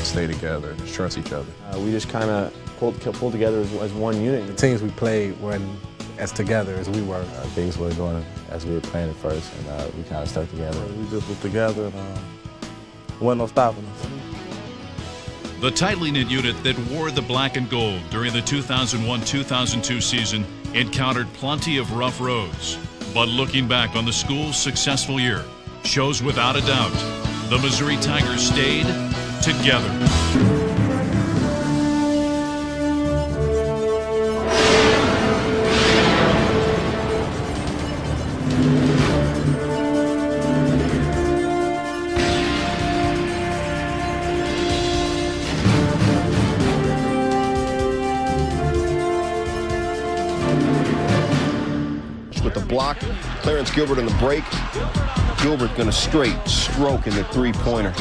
stay together, trust each other. We just kind of pulled together as one unit. The teams we played weren't as together as we were. Things were going as we were playing at first, and we kind of stuck together. We just were together, and wasn't no stopping us. The tightly knit unit that wore the black and gold during the 2001-2002 season encountered plenty of rough roads. But looking back on the school's successful year shows without a doubt the Missouri Tigers stayed together. With the block, Clarence Gilbert on the break. Gilbert going to straight stroke in the three-pointer.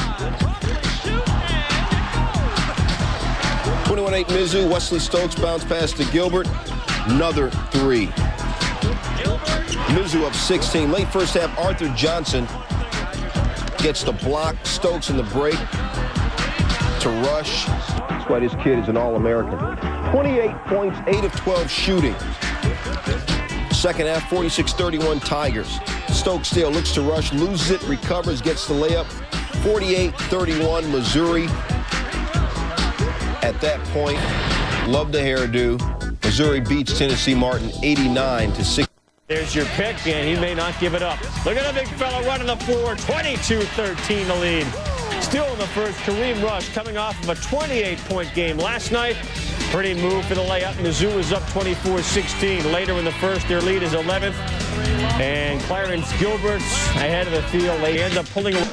21-8 Mizzou. Wesley Stokes bounce pass to Gilbert. Another three. Mizzou up 16. Late first half, Arthur Johnson gets the block. Stokes in the break to rush. That's why this kid is an All-American. 28 points, 8 of 12 shooting. Second half, 46-31 Tigers. Stokes still looks to rush, loses it, recovers, gets the layup. 48-31 Missouri. At that point, love the hairdo. Missouri beats Tennessee Martin 89-60. There's your pick, and he may not give it up. Look at the big fella running the floor. 22-13 the lead. Still in the first, Kareem Rush coming off of a 28-point game last night. Pretty move for the layup. Mizzou is up 24-16. Later in the first, their lead is 11th. And Clarence Gilbert's ahead of the field. They end up pulling away.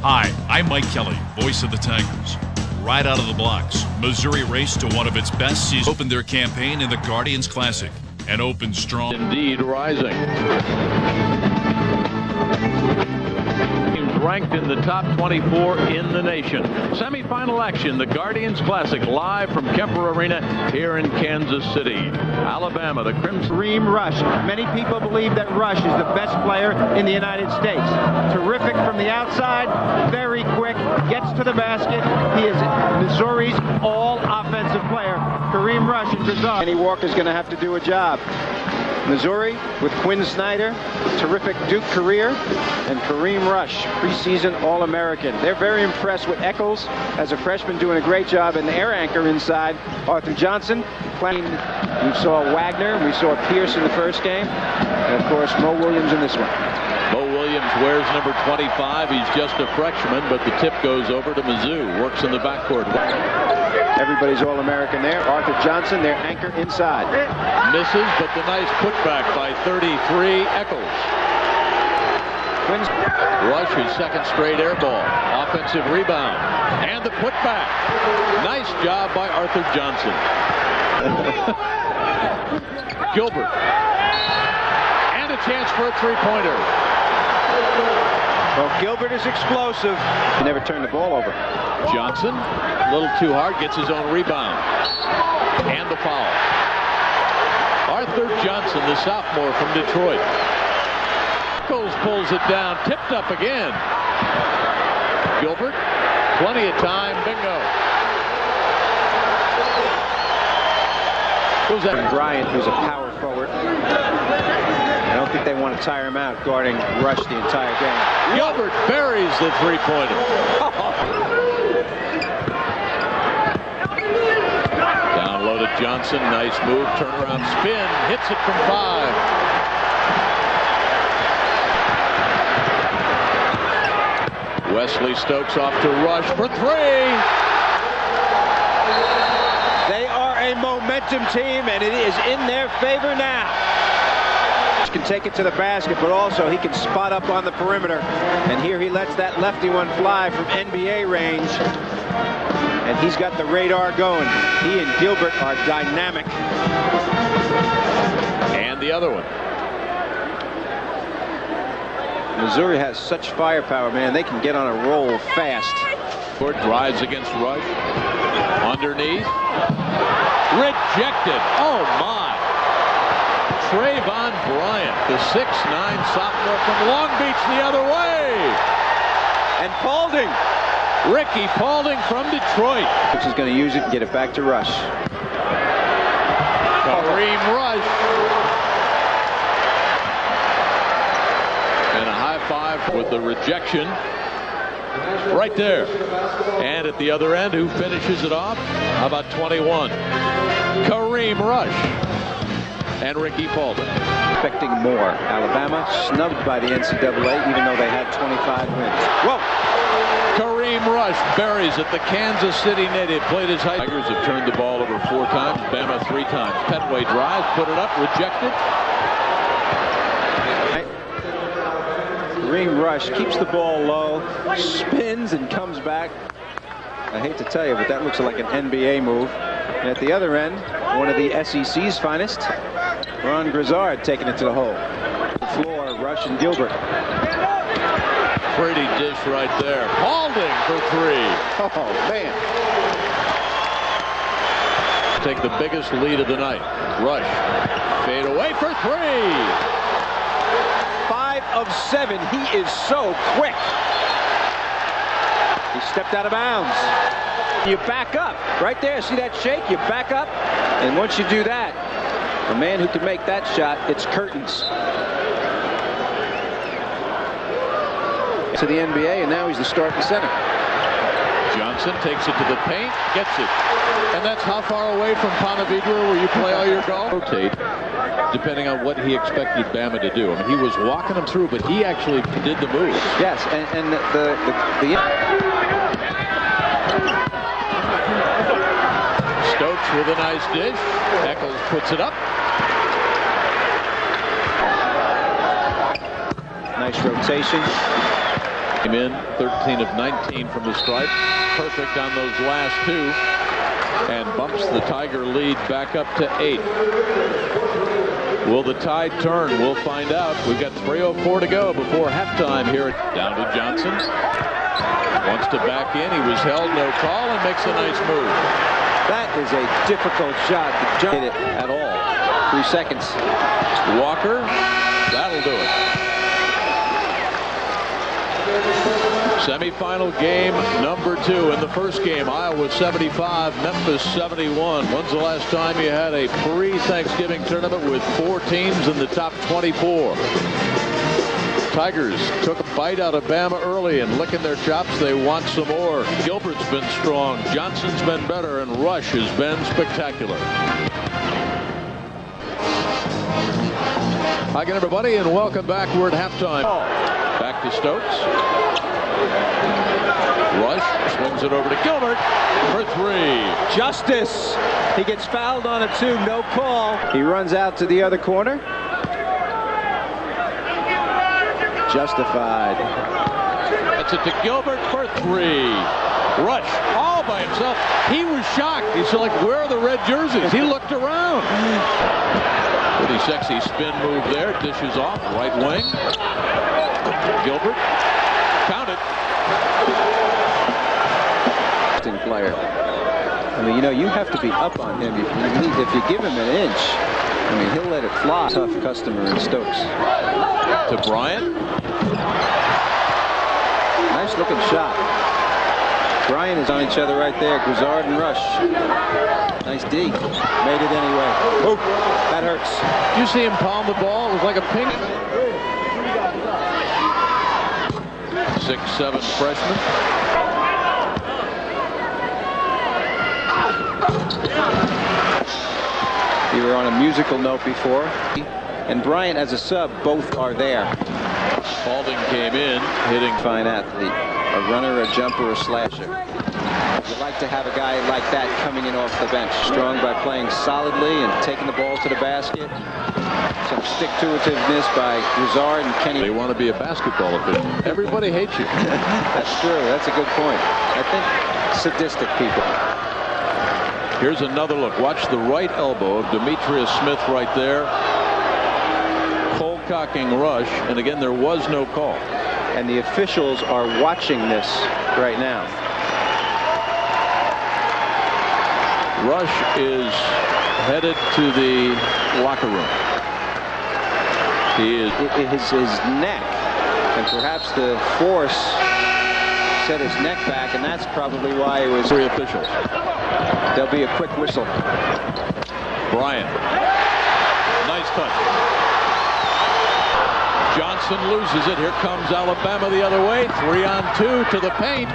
Hi, I'm Mike Kelly, voice of the Tigers. Right out of the blocks, Missouri raced to one of its best seasons. Opened their campaign in the Guardians Classic and opened strong. Indeed, rising. Ranked in the top 24 in the nation. Semi-final action, the Guardians Classic, live from Kemper Arena here in Kansas City. Alabama, the Crimson. Kareem Rush. Many people believe that Rush is the best player in the United States. Terrific from the outside, very quick, gets to the basket. He is Missouri's all-offensive player. Kareem Rush in Brazil. Kenny Walker's going to have to do a job. Missouri with Quinn Snyder, terrific Duke career, and Kareem Rush, preseason All-American. They're very impressed with Eccles as a freshman doing a great job, and the air anchor inside, Arthur Johnson, playing. We saw Wagner, we saw Pierce in the first game, and of course Mo Williams in this one. Mo Williams wears number 25. He's just a freshman, but the tip goes over to Mizzou. Works in the backcourt. Everybody's All-American there. Arthur Johnson, their anchor inside. Misses, but the nice putback by 33, Eccles. Rush, his second straight air ball. Offensive rebound. And the putback. Nice job by Arthur Johnson. Gilbert. And a chance for a three-pointer. Well, Gilbert is explosive. He never turned the ball over. Johnson, a little too hard, gets his own rebound. And the foul. Arthur Johnson, the sophomore from Detroit. Eccles pulls it down, tipped up again. Gilbert, plenty of time, bingo. Who's that? Bryant, who's a power forward. I don't think they want to tire him out guarding Rush the entire game. Gilbert buries the three-pointer. Down low to Johnson, nice move, turnaround spin, hits it from 5. Wesley Stokes off to Rush for 3. They are a momentum team, and it is in their favor now. Can take it to the basket, but also he can spot up on the perimeter. And here he lets that lefty one fly from NBA range. And he's got the radar going. He and Gilbert are dynamic. And the other one. Missouri has such firepower, man. They can get on a roll fast. Court drives against Rush. Underneath. Rejected. Oh, my. Trayvon Bryant, the 6'9" sophomore from Long Beach, the other way. And Paulding. Ricky Paulding from Detroit. Which is going to use it and get it back to Rush. Kareem Rush. And a high five with the rejection. Right there. And at the other end, who finishes it off? How about 21? Kareem Rush. And Ricky Paulding. Expecting more. Alabama snubbed by the NCAA even though they had 25 wins. Whoa! Kareem Rush buries at the Kansas City native. Played his high. Tigers have turned the ball over 4 times. Bama 3 times. Petway drives, put it up, rejected. Kareem Rush keeps the ball low, spins and comes back. I hate to tell you, but that looks like an NBA move. And at the other end, one of the SEC's finest, Ron Grizzard taking it to the hole. The floor, Rush and Gilbert. Pretty dish right there. Paulding for 3. Oh, man. Take the biggest lead of the night. Rush. Fade away for 3. 5 of 7. He is so quick. He stepped out of bounds. You back up. Right there. See that shake? You back up. And once you do that, the man who can make that shot, it's curtains. To the NBA, and now he's the starting center. Johnson takes it to the paint, gets it. And that's how far away from Ponte Vedra where you play all your golf? Rotate, depending on what he expected Bama to do. I mean, he was walking him through, but he actually did the move. Yes, and the Stokes with a nice dish. Eccles puts it up. Nice rotation. Came in 13 of 19 from the stripe. Perfect on those last 2. And bumps the Tiger lead back up to 8. Will the tide turn? We'll find out. We've got 3:04 to go before halftime here. Down to Johnson. Wants to back in. He was held, no call, and makes a nice move. That is a difficult shot to jump it at all. 3 seconds. Walker. That'll do it. Semifinal game number 2. In the first game, Iowa 75, Memphis 71. When's the last time you had a pre-Thanksgiving tournament with 4 teams in the top 24? Tigers took a bite out of Bama early and licking their chops. They want some more. Gilbert's been strong. Johnson's been better, and Rush has been spectacular. Hi again, everybody, and welcome back. We're at halftime. Back to Stokes. Rush swings it over to Gilbert for 3. Justice. He gets fouled on a 2. No call. He runs out to the other corner. Justified. That's it to Gilbert for 3. Rush all by himself. He was shocked. He's like, where are the red jerseys? He looked around. Pretty sexy spin move there. Dishes off. Right wing. Gilbert. Count it. Player. I mean, you know, you have to be up on him. If you give him an inch, I mean, he'll let it fly. Tough customer in Stokes. To Bryant. Nice looking shot. Bryant is on each other right there. Grizzard and Rush. Nice D. Made it anyway. Oh, that hurts. Did you see him palm the ball? It was like a ping. 6'7" freshman. You were on a musical note before. And Bryant as a sub, both are there. Paulding came in, hitting. Fine athlete. A runner, a jumper, a slasher. You like to have a guy like that coming in off the bench. Strong by playing solidly and taking the ball to the basket. Some stick-to-itiveness by Grizzard and Kenny. They want to be a basketball official. Everybody hates you. That's true. That's a good point. I think sadistic people. Here's another look. Watch the right elbow of Demetrius Smith right there. Cold cocking Rush. And again, there was no call. And the officials are watching this right now. Rush is headed to the locker room. He is his neck and perhaps the force set his neck back, and that's probably why it was. Three officials. There'll be a quick whistle. Bryant. Nice touch. Johnson loses it. Here comes Alabama the other way. 3-on-2 to the paint.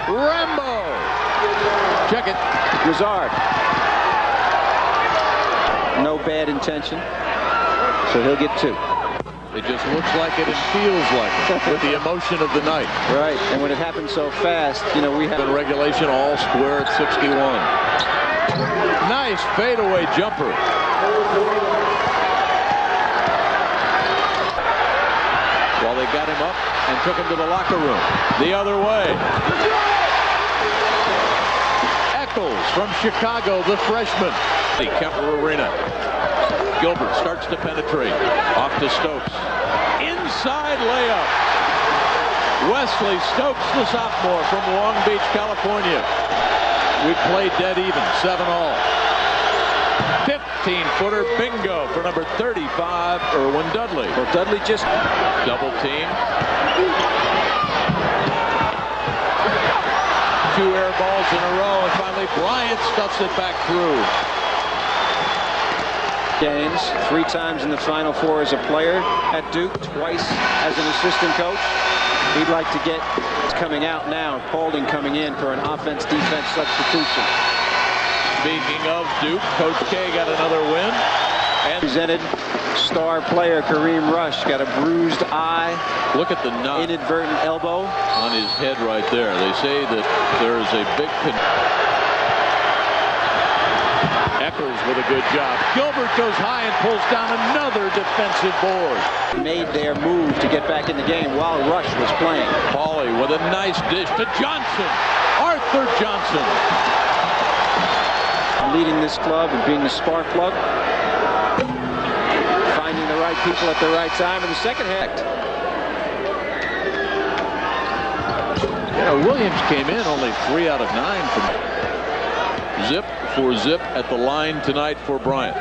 Rambo. Check it. Grizzard. No bad intention. So he'll get 2. It just looks like it and feels like it with the emotion of the night. Right, and when it happens so fast, you know, we have... In regulation, all square at 61. Nice fadeaway jumper. Well, they got him up and took him to the locker room. The other way. Eccles from Chicago, the freshman. The Kemper Arena. Gilbert starts to penetrate. Off to Stokes. Inside layup. Wesley Stokes, the sophomore from Long Beach, California. We played dead even, 7-all. 15-footer bingo for number 35, Erwin Dudley. Well, Dudley just double team. 2 air balls in a row, and finally Bryant stuffs it back through. Gaines, 3 times in the Final Four as a player at Duke, twice as an assistant coach. He'd like to get coming out now. Paulding coming in for an offense-defense substitution. Speaking of Duke, Coach K got another win. And presented star player Kareem Rush got a bruised eye. Look at the knot. Inadvertent elbow on his head right there. They say that there is a big Eccles with a good job. Gilbert goes high and pulls down another defensive board. Made their move to get back in the game while Rush was playing. Pauly with a nice dish to Johnson. Arthur Johnson. Leading this club and being the spark plug. Finding the right people at the right time in the second half. Yeah, Williams came in only 3 out of 9 from Zip for Zip at the line tonight for Bryant.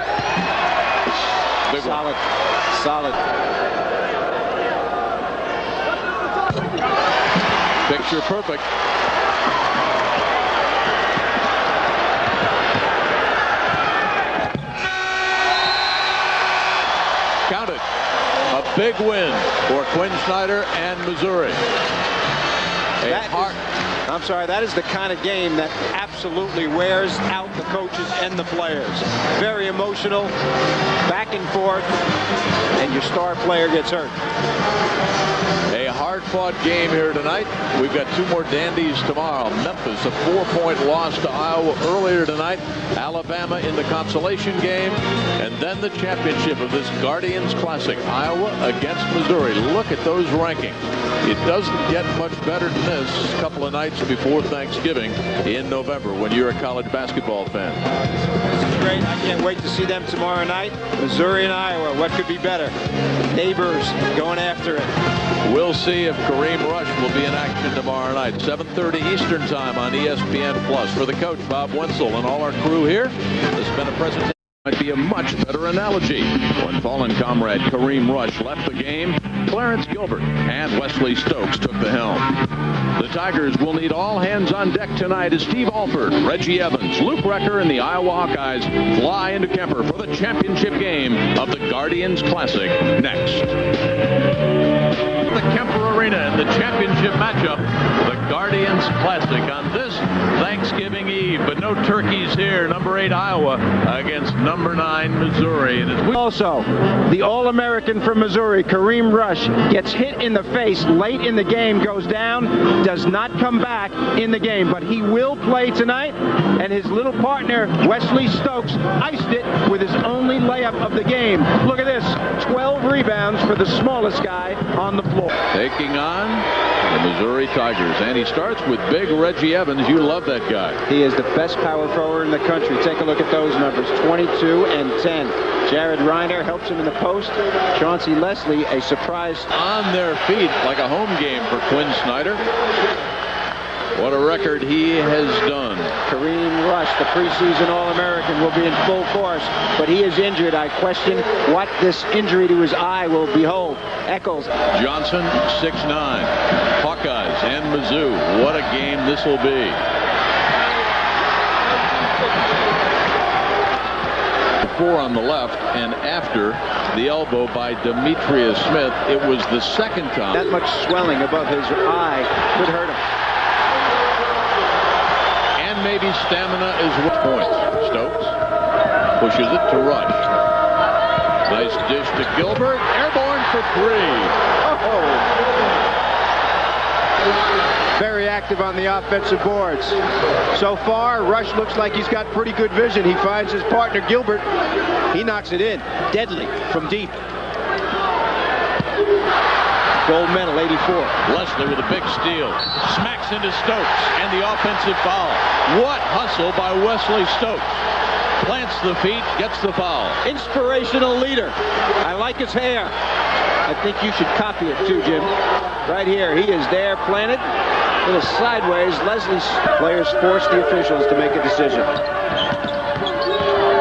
Big solid, one. solid. Picture perfect. Count it. A big win for Quinn Snyder and Missouri. That is the kind of game that absolutely wears out the coaches and the players. Very emotional, back and forth, and your star player gets hurt. A hard-fought game here tonight. We've got 2 more dandies tomorrow. Memphis, a 4-point loss to Iowa earlier tonight. Alabama in the consolation game. And then the championship of this Guardians Classic. Iowa against Missouri. Look at those rankings. It doesn't get much better than this a couple of nights before Thanksgiving in November when you're a college basketball fan. This is great. I can't wait to see them tomorrow night. Missouri and Iowa. What could be better? Neighbors going after it. We'll see if Kareem Rush will be in action tomorrow night. 7:30 Eastern Time on ESPN+. For the coach, Bob Wenzel, and all our crew here, this has been a presentation. Might be a much better analogy. When fallen comrade Kareem Rush left the game, Clarence Gilbert and Wesley Stokes took the helm. The Tigers will need all hands on deck tonight as Steve Alford, Reggie Evans, Luke Recker, and the Iowa Hawkeyes fly into Kemper for the championship game of the Guardians Classic next. The Kemper Arena in the championship matchup, the Guardians Classic on this Thanksgiving Eve. But no turkeys here. Number 8 Iowa against number 9 Missouri. And also, the All-American from Missouri, Kareem Rush, gets hit in the face late in the game, goes down, does not come back in the game, but he will play tonight. And his little partner, Wesley Stokes, iced it with his only layup of the game. Look at this, 12 rebounds for the smallest guy on the floor. Taking on the Missouri Tigers. And he starts with big Reggie Evans. You love that guy. He is the best power forward in the country. Take a look at those numbers, 22 and 10. Jared Reiner helps him in the post. Chauncey Leslie, a surprise. On their feet like a home game for Quinn Snyder. What a record he has done. Kareem Rush, the preseason All-American, will be in full force, but he is injured. I question what this injury to his eye will behold. Eccles. Johnson, 6'9". Hawk Hawkeyes and Mizzou. What a game this will be. Four on the left, and after the elbow by Demetrius Smith, it was the second time. That much swelling above his eye could hurt him. And maybe stamina is what points. Stokes pushes it to Rush. Nice dish to Gilbert. Airborne for three. Very active on the offensive boards. So far, Rush looks like he's got pretty good vision. He finds his partner Gilbert. He knocks it in. Deadly from deep. Gold medal, 84. Leslie with a big steal. Smacks into Stokes and the offensive foul. What hustle by Wesley Stokes. Plants the feet, gets the foul. Inspirational leader. I like his hair. I think you should copy it too, Jim. Right here, he is there, planted. A little sideways. Leslie's players force the officials to make a decision.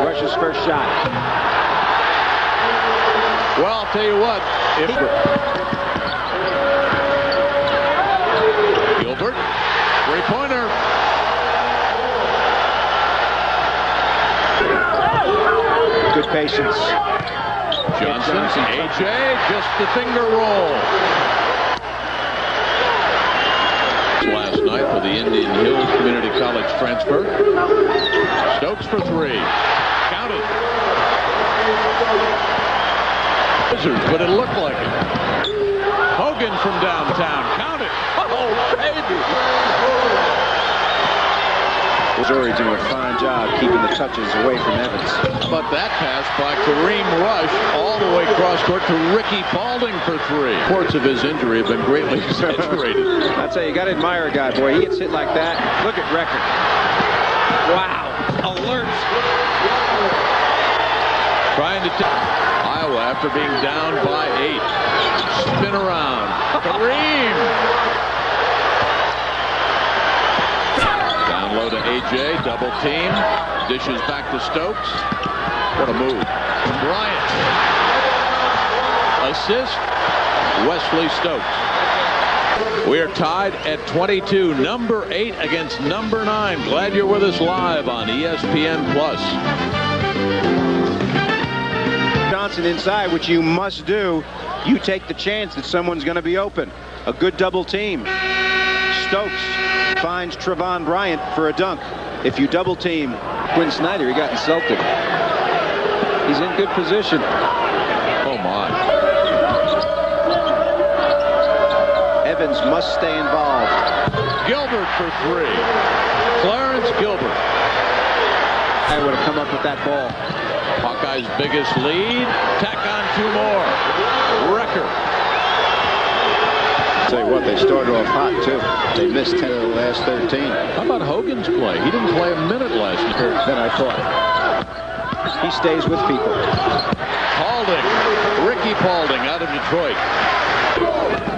Rush's first shot. Well, I'll tell you what. Gilbert, three-pointer. Good patience. Johnson, A.J., just the finger roll. Last night for the Indian Hills Community College transfer. Stokes for three. Counted. Wizards, but it looked like it. Hogan from downtown. Counted. Oh, baby. Missouri doing a fine job keeping the touches away from Evans. But that pass by Kareem Rush all the way cross court to Ricky Paulding for three. Reports of his injury have been greatly exaggerated. I'll tell you, you got to admire a guy, boy. He gets hit like that. Look at record. Wow. Alert. Trying to Iowa after being down by 8. Spin around. Kareem. Down low to A.J. Double team. Dishes back to Stokes. What a move. Bryant. Assist. Wesley Stokes. We are tied at 22. Number 8 against number 9. Glad you're with us live on ESPN+. Johnson inside, which you must do. You take the chance that someone's going to be open. A good double team. Stokes finds Trevon Bryant for a dunk. If you double team Quinn Snyder, he got insulted. He's in good position. Oh my. Evans must stay involved. Gilbert for three. Clarence Gilbert. I would have come up with that ball. Hawkeyes' biggest lead. Tack on 2 more. Record. Tell you what, they started off hot too. They missed 10 of the last 13. How about Hogan's play? He didn't play a minute last year. Than I thought. He stays with people. Paulding. Ricky Paulding out of Detroit.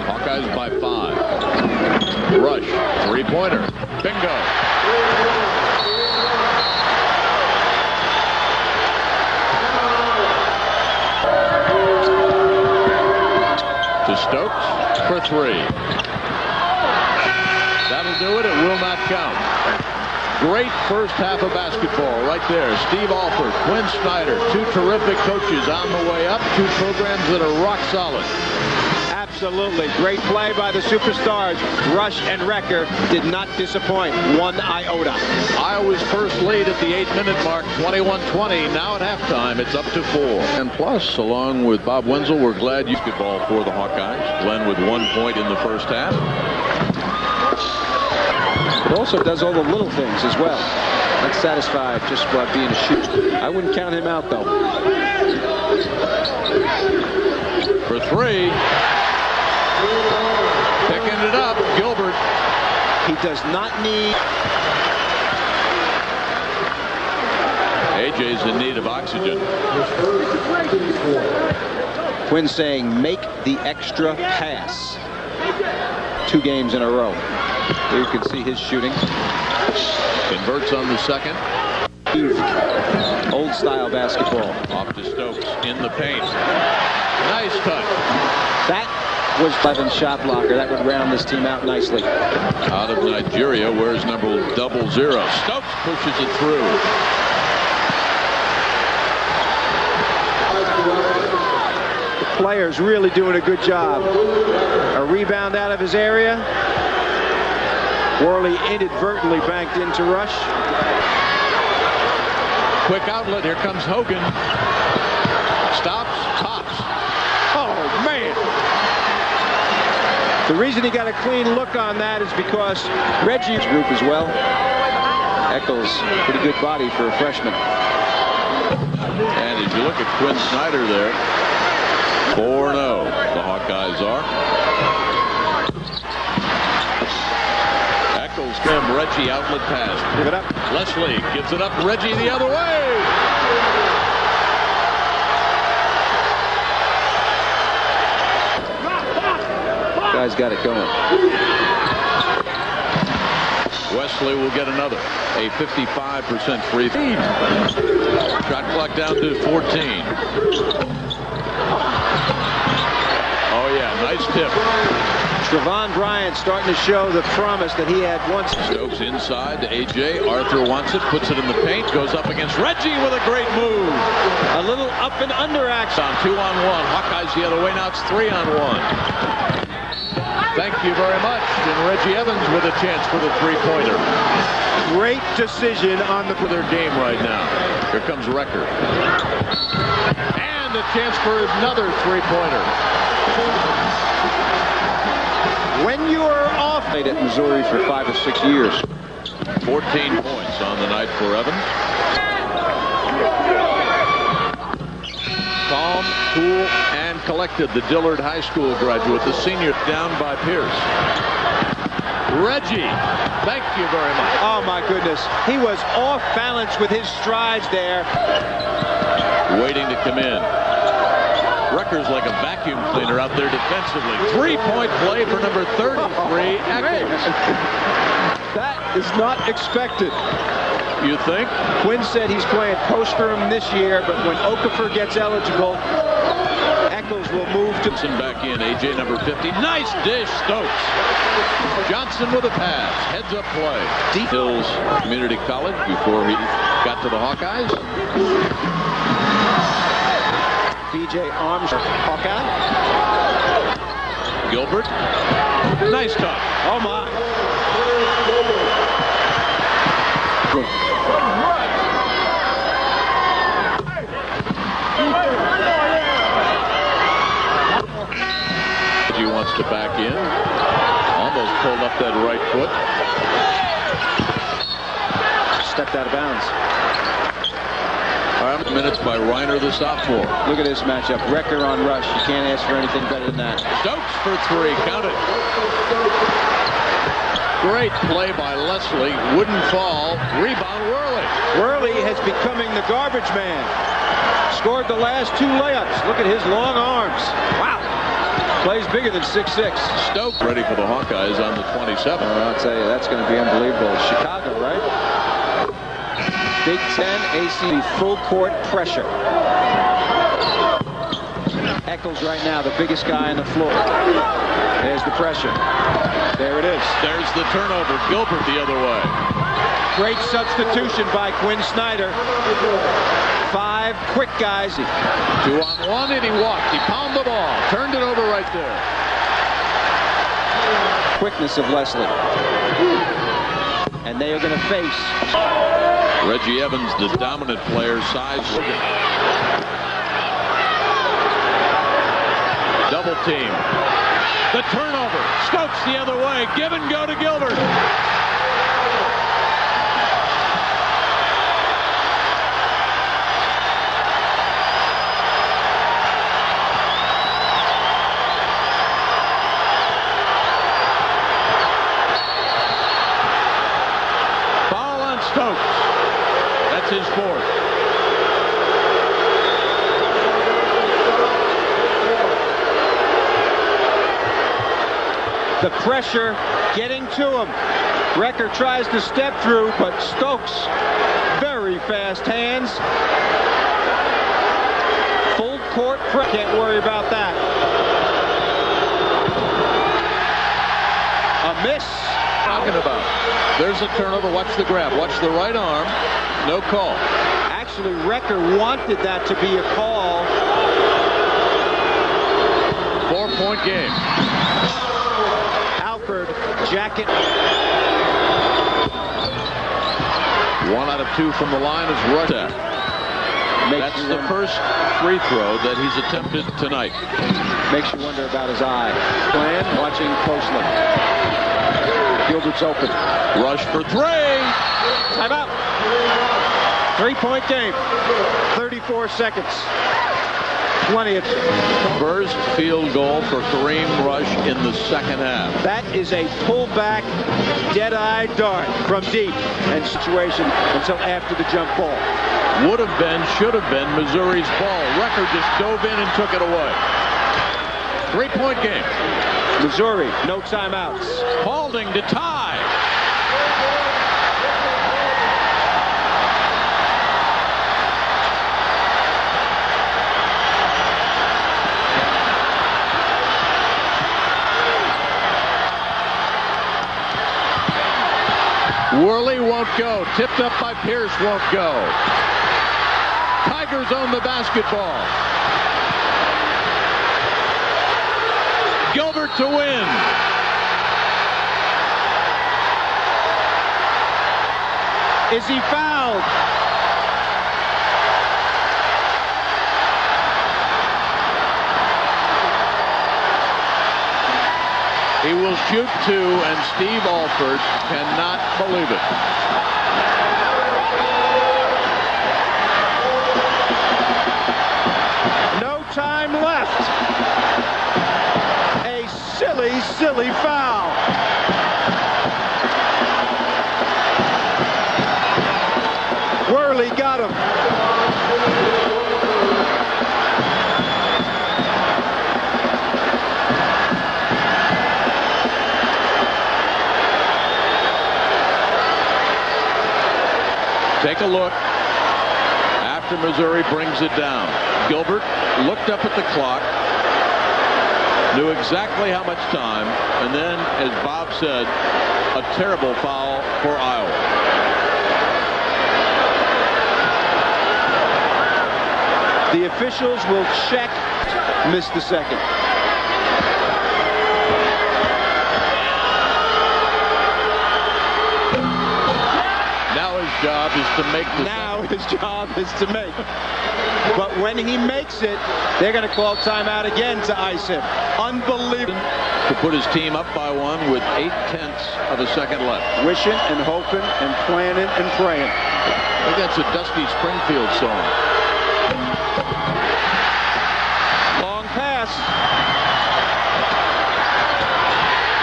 Hawkeyes by 5. Rush. Three-pointer. Bingo. To Stokes for 3. That'll do it. It will not count. Great first half of basketball right there. Steve Alford, Quinn Snyder, 2 terrific coaches on the way up. 2 programs that are rock solid. Absolutely. Great play by the superstars. Rush and Recker did not disappoint. 1 iota. Iowa's first lead at the 8-minute mark, 21-20. Now at halftime, it's up to 4. And plus, along with Bob Wenzel, we're glad you could ball for the Hawkeyes. Glenn with 1 point in the first half. It also does all the little things as well. Not satisfied just by being a shooter. I wouldn't count him out, though. For 3. Picking it up, Gilbert. He does not need... AJ's in need of oxygen. Quinn saying, make the extra pass. 2 games in a row. There you can see his shooting. Converts on the second. Old style basketball. Off to Stokes in the paint. Nice touch. That was Evans' shot blocker. That would round this team out nicely. Out of Nigeria, wears number 00. Stokes pushes it through. The player's really doing a good job. A rebound out of his area. Worley inadvertently banked into Rush. Quick outlet. Here comes Hogan. Stops. Pops. Oh, man. The reason he got a clean look on that is because Reggie's group as well. Eccles, pretty good body for a freshman. And if you look at Quinn Snyder there, 4-0 the Hawkeyes are. Eccles, Reggie outlet pass. Give it up. Leslie gives it up. Reggie the other way. Guy's got it going. Wesley will get another. A 55% free throw. Shot clock down to 14. Oh yeah, nice tip. Trevon Bryant starting to show the promise that he had once. Stokes inside to AJ. Arthur wants it, puts it in the paint, goes up against Reggie with a great move. A little up and under action. On 2-on-1. Hawkeyes the other way. Now it's 3-on-1. Thank you very much. And Reggie Evans with a chance for the three-pointer. Great decision on the For their game right now. Here comes Recker. And a chance for another three-pointer. When you are off. Played at Missouri for 5 or 6 years. 14 points on the night for Evans. Calm, cool, and collected. The Dillard High School graduate, the senior, down by Pierce. Reggie, thank you very much. Oh my goodness. He was off balance with his strides there. Waiting to come in. Recker's like a vacuum cleaner out there defensively. 3-point play for number 33, Eccles. That is not expected. You think? Quinn said he's playing post-room this year, but when Okafor gets eligible, Eccles will move to... Back in, AJ number 50. Nice dish, Stokes. Johnson with a pass. Heads up play. Deep Hills Community College before he got to the Hawkeyes. BJ Armstrong, Hawkeye. Gilbert. Nice touch. Oh my. He wants to back in. Almost pulled up that right foot. Stepped out of bounds. 5 minutes by Reiner, the sophomore. Look at this matchup. Recker on Rush. You can't ask for anything better than that. Stokes for 3. Count it. Great play by Leslie. Wouldn't fall. Rebound Worley. Worley has becoming the garbage man. Scored the last 2 layups. Look at his long arms. Wow. Plays bigger than 6'6". Stokes ready for the Hawkeyes on the 27th. I'll tell you, that's going to be unbelievable. Chicago, right? Big Ten, AC, full court pressure. Eccles right now, the biggest guy on the floor. There's the pressure. There it is. There's the turnover. Gilbert the other way. Great substitution by Quinn Snyder. 5 quick guys. 2-on-1 and he walked. He palmed the ball. Turned it over right there. Quickness of Leslie. And they are going to face Reggie Evans, the dominant player, size. Double team. The turnover. Stokes the other way. Give and go to Gilbert. Foul on Stokes. That's his 4th. the pressure getting to him. Recker tries to step through, but Stokes, very fast hands. Full court press. Can't worry about that. miss. Talking about. There's a turnover. Watch the grab. Watch the right arm. No call. Actually, Recker wanted that to be a call. 4-point game. Alford, jacket. 1 out of 2 from the line is Rush. That's the first free throw that he's attempted tonight. Makes you wonder about his eye. Plan, watching closely. Gilbert's open. Rush for 3. Timeout. 3-point game. 34 seconds. Plenty of... First field goal for Kareem Rush in the second half. That is a pullback, dead-eye dart from deep and situation until after the jump ball. Would have been, should have been Missouri's ball. Recker just dove in and took it away. 3-point game. Missouri, no timeouts. Paulding to tie. Worley won't go. Tipped up by Pierce, won't go. Tigers own the basketball. Gilbert to win. Is he fouled? He will shoot 2, and Steve Alford cannot believe it. No time left. A silly, silly foul. Worley got him. Take a look after Missouri brings it down. Gilbert looked up at the clock, knew exactly how much time, and then, as Bob said, a terrible foul for Iowa. The officials will check, missed the second. Job is to make the now his job is to make. But when he makes it, they're going to call timeout again to ice him. Unbelievable. To put his team up by 1 with 0.8 of a second left. Wishing and hoping and planning and praying. I think that's a Dusty Springfield song. Long pass.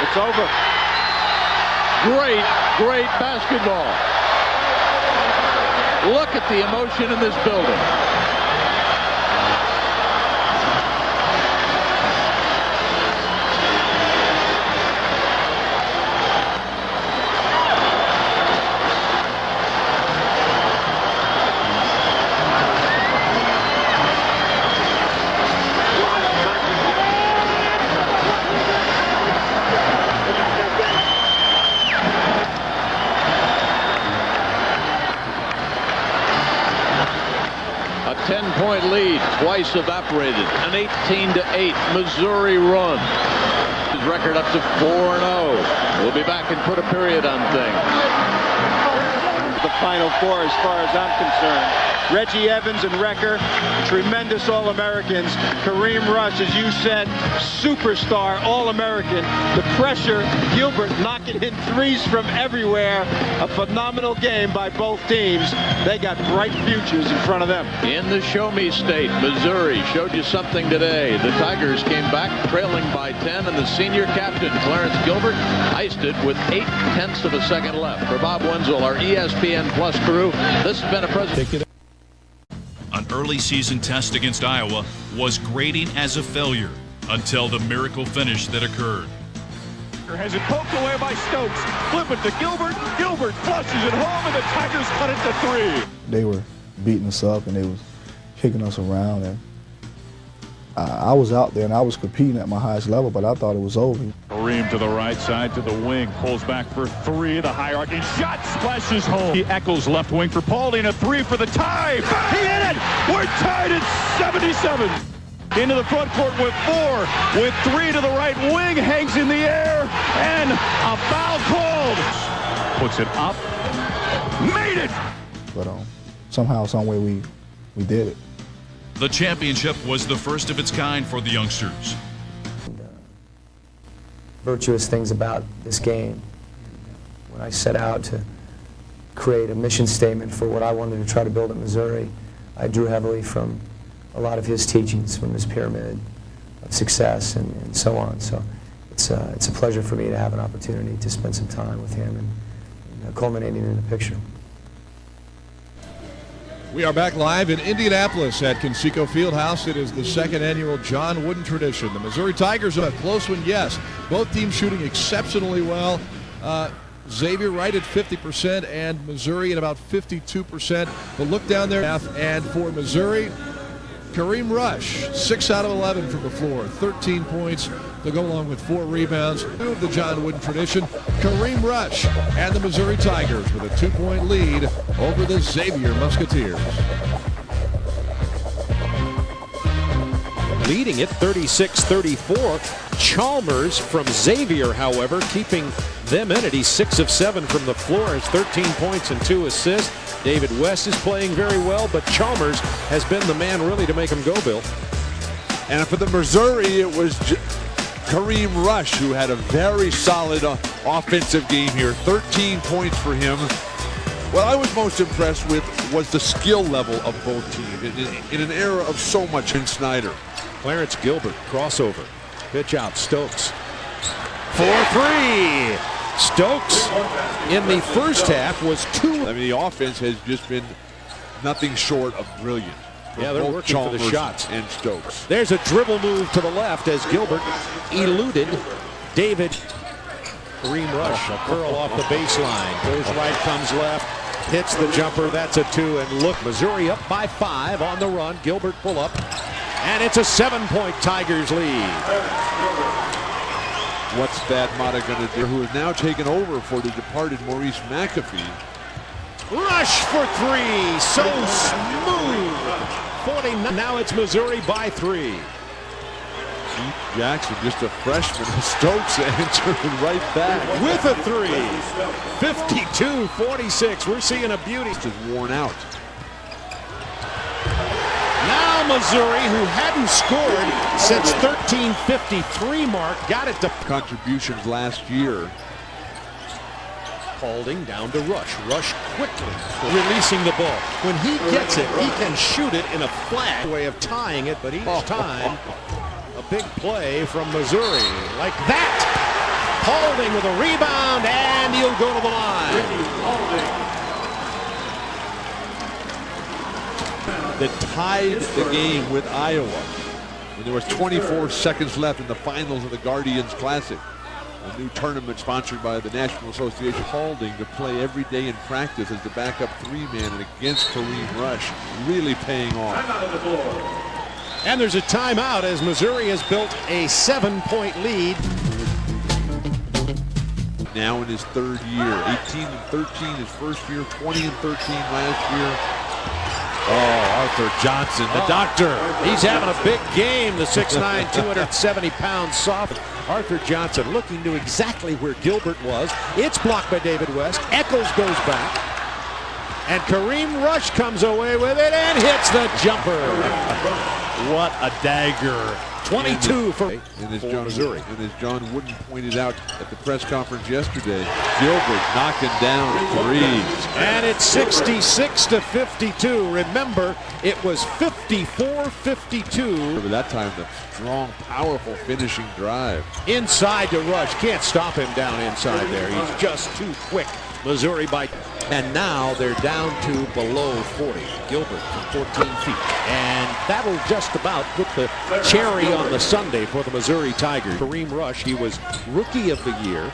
It's over. Great, great basketball. Look at the emotion in this building. A 10-point lead, twice evaporated. An 18-8 Missouri run. His record up to 4-0. We'll be back and put a period on things. The Final Four, as far as I'm concerned. Reggie Evans and Recker, tremendous All-Americans. Kareem Rush, as you said, superstar All-American. The pressure, Gilbert knocking in threes from everywhere. A phenomenal game by both teams. They got bright futures in front of them. In the Show Me State, Missouri showed you something today. The Tigers came back trailing by 10, and the senior captain, Clarence Gilbert, iced it with 0.8 of a second left. For Bob Wenzel, our ESPN Plus crew, this has been a presentation. An early season test against Iowa was grading as a failure until the miracle finish that occurred. Has it poked away by Stokes. Flip it to Gilbert. Gilbert flushes it home, and the Tigers cut it to 3. They were beating us up, and they was kicking us around, and I was out there and I was competing at my highest level, but I thought it was over. Kareem to the right side, to the wing, pulls back for three. The hierarchy shot splashes home. He echoes left wing for Paulding, a three for the tie. He hit it! We're tied at 77. Into the front court with four, with three to the right wing, hangs in the air, and a foul called. Puts it up, made it! But somehow, some way, we did it. The championship was the first of its kind for the youngsters. Virtuous things about this game. When I set out to create a mission statement for what I wanted to try to build at Missouri, I drew heavily from a lot of his teachings, from his pyramid of success and so on. So it's a pleasure for me to have an opportunity to spend some time with him and culminating in a picture. We are back live in Indianapolis at Conseco Fieldhouse. It is the second annual John Wooden tradition. The Missouri Tigers are a close one, yes. Both teams shooting exceptionally well. Xavier right at 50% and Missouri at about 52%. But look down there. And for Missouri, Kareem Rush, 6 out of 11 from the floor, 13 points to go along with 4 rebounds. Of the John Wooden tradition, Kareem Rush and the Missouri Tigers with a 2-point lead over the Xavier Musketeers. Leading it 36-34. Chalmers from Xavier, however, keeping them in it. He's 6 of 7 from the floor, has 13 points and 2 assists. David West is playing very well, but Chalmers has been the man really to make him go, Bill. And for the Missouri, it was Kareem Rush, who had a very solid offensive game here. 13 points for him. What I was most impressed with was the skill level of both teams in an era of so much in Snyder. Clarence Gilbert, crossover. Pitch out, Stokes. 4-3. Stokes in the first half was 2. I mean, the offense has just been nothing short of brilliant. Yeah, they're working Chalmers for the shots. And Stokes. There's a dribble move to the left as Gilbert eluded David. Kareem Rush, a curl off the baseline. Goes right, comes left, hits the jumper. That's a 2. And look, Missouri up by 5 on the run. Gilbert pull up. And it's a 7-point Tigers lead. What's Thad Matta going to do? Who has now taken over for the departed Maurice McAfee. Rush for 3, so smooth. 49. Now it's Missouri by 3. Keith Jackson, just a freshman. Stokes answering right back with a 3. 52-46. We're seeing a beauty. Just worn out. Now Missouri, who hadn't scored since 1353 mark, got it to contributions last year. Paulding down to Rush. Rush quickly releasing the ball. When he gets it, he can shoot it in a flat way of tying it, but each time a big play from Missouri like that. Paulding with a rebound, and he'll go to the line. That tied the game with Iowa. And there was 24 seconds left in the finals of the Guardians Classic, a new tournament sponsored by the National Association. Paulding to play every day in practice as the backup 3-man and against Kareem Rush, really paying off. And there's a timeout as Missouri has built a 7-point lead. Now in his 3rd year, 18-13 his first year, 20-13 last year. Oh, Arthur Johnson, the doctor. He's having a big game, the 6'9", 270-pound soft. Arthur Johnson looking to exactly where Gilbert was. It's blocked by David West. Eccles goes back. And Kareem Rush comes away with it and hits the jumper. What a dagger. 22 for Missouri. And as John Wooden pointed out at the press conference yesterday, Gilbert knocking down threes. And it's 66-52. Remember, it was 54-52. Over that time, the strong, powerful finishing drive. Inside to Rush. Can't stop him down inside there. He's just too quick. Missouri by, and now they're down to below 40. Gilbert from 14 feet. And that'll just about put the cherry on the sundae for the Missouri Tigers. Kareem Rush, he was Rookie of the Year.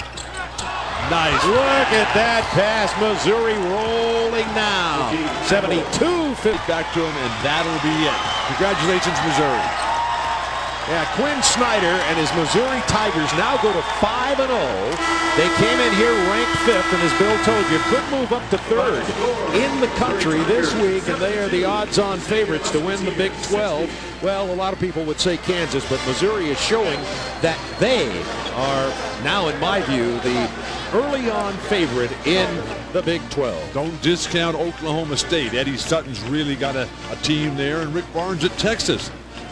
Nice. Look at that pass. Missouri rolling now. 72-50. Back to him, and that'll be it. Congratulations, Missouri. Yeah, Quinn Snyder and his Missouri Tigers now go to 5-0. They came in here ranked 5th, and as Bill told you, could move up to 3rd in the country this week, and they are the odds-on favorites to win the Big 12. Well, a lot of people would say Kansas, but Missouri is showing that they are now, in my view, the early-on favorite in the Big 12. Don't discount Oklahoma State. Eddie Sutton's really got a team there, and Rick Barnes at Texas.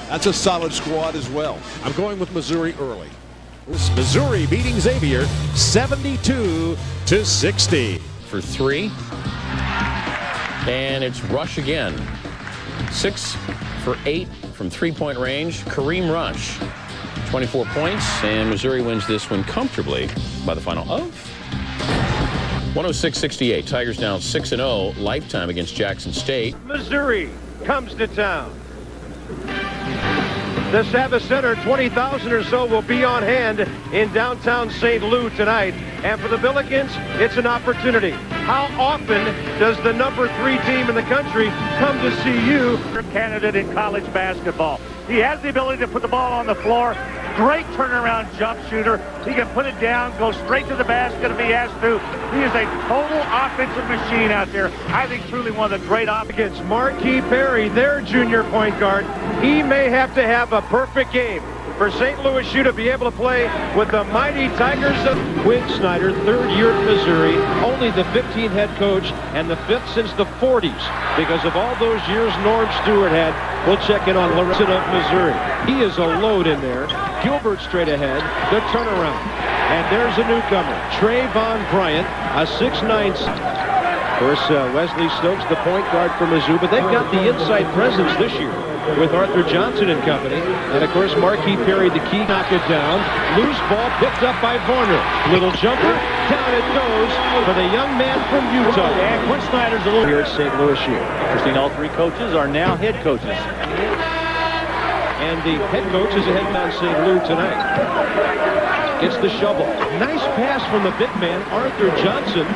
That's a solid squad as well. I'm going with Missouri early. Missouri beating Xavier 72-60. For 3. And it's Rush again. 6 for 8 from three-point range. Kareem Rush, 24 points, and Missouri wins this one comfortably by the final of 106-68. Tigers down 6-0 lifetime against Jackson State. Missouri comes to town. The Savas Center, 20,000 or so will be on hand in downtown St. Louis tonight. And for the Billikens, it's an opportunity. How often does the number 3 team in the country come to see you? Candidate in college basketball. He has the ability to put the ball on the floor. Great turnaround jump shooter. He can put it down, go straight to the basket if he has to. He is a total offensive machine out there. I think truly one of the great against Marquis Perry, their junior point guard. He may have to have a perfect game for St. Louis U to be able to play with the mighty Tigers of Quinn Snyder, 3rd year at Missouri, only the 15th head coach and the 5th since the 40s. Because of all those years Norm Stewart had, we'll check in on Lorenzo of Missouri. He is a load in there. Gilbert straight ahead, the turnaround. And there's a newcomer, Trayvon Bryant, a 6'9". Of course, Wesley Stokes, the point guard for Mizzou, but they've got the inside presence this year with Arthur Johnson and company. And, of course, Marquis Perry, the key, knock it down. Loose ball picked up by Varner. Little jumper, down it goes for the young man from Utah. And Quinn Snyder's a little here at St. Louis U. interesting. All 3 coaches are now head coaches. And the head coach is ahead down St. Louis tonight. Gets the shovel. Nice pass from the big man, Arthur Johnson.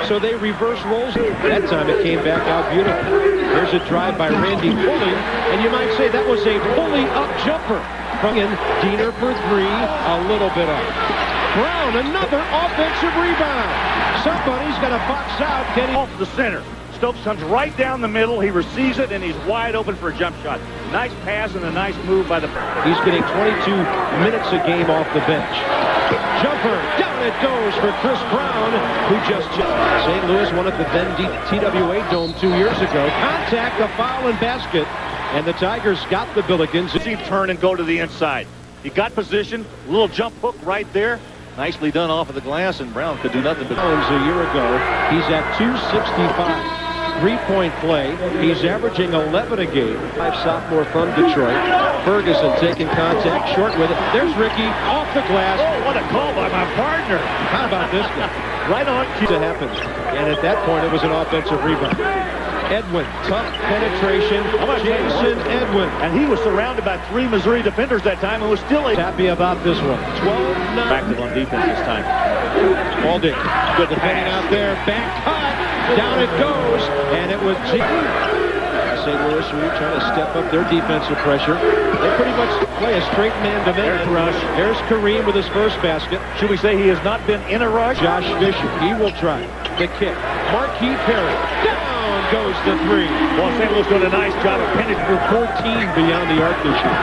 So they reverse roles. That time it came back out beautifully. There's a drive by Randy Pulley. And you might say that was a pulley-up jumper. From in, Diener for 3, a little bit up. Brown, another offensive rebound. Somebody's going to box out. Getting Off the center. Stokes comes right down the middle. He receives it, and he's wide open for a jump shot. Nice pass and a nice move by the... He's getting 22 minutes a game off the bench. Jumper, down it goes for Chris Brown, who just... St. Louis won at the then TWA Dome 2 years ago. Contact, a foul, and basket. And the Tigers got the Billikens. See him turn and go to the inside. He got position, little jump hook right there. Nicely done off of the glass, and Brown could do nothing but... A year ago, he's at 265. 3-point play. He's averaging 11 a game. Sophomore from Detroit. Ferguson taking contact, short with it. There's Ricky off the glass. Oh, what a call by my partner. How about this guy? Right on cue. To happen. And at that point, it was an offensive rebound. Edwin, tough penetration. Jason Edwin. And he was surrounded by 3 Missouri defenders that time and was still happy about this one. 12-9. Active on defense this time. Spalding, good defending out there. Back cut. Down it goes. And it was St. Louis trying to step up their defensive pressure. They pretty much play a straight man-to-man rush. There's Kareem with his first basket. Should we say he has not been in a rush? Josh Fisher, he will try. The kick. Marquis Perry. Down goes the 3. Well, St. Louis doing a nice job of penetrating 14 beyond the arc this year.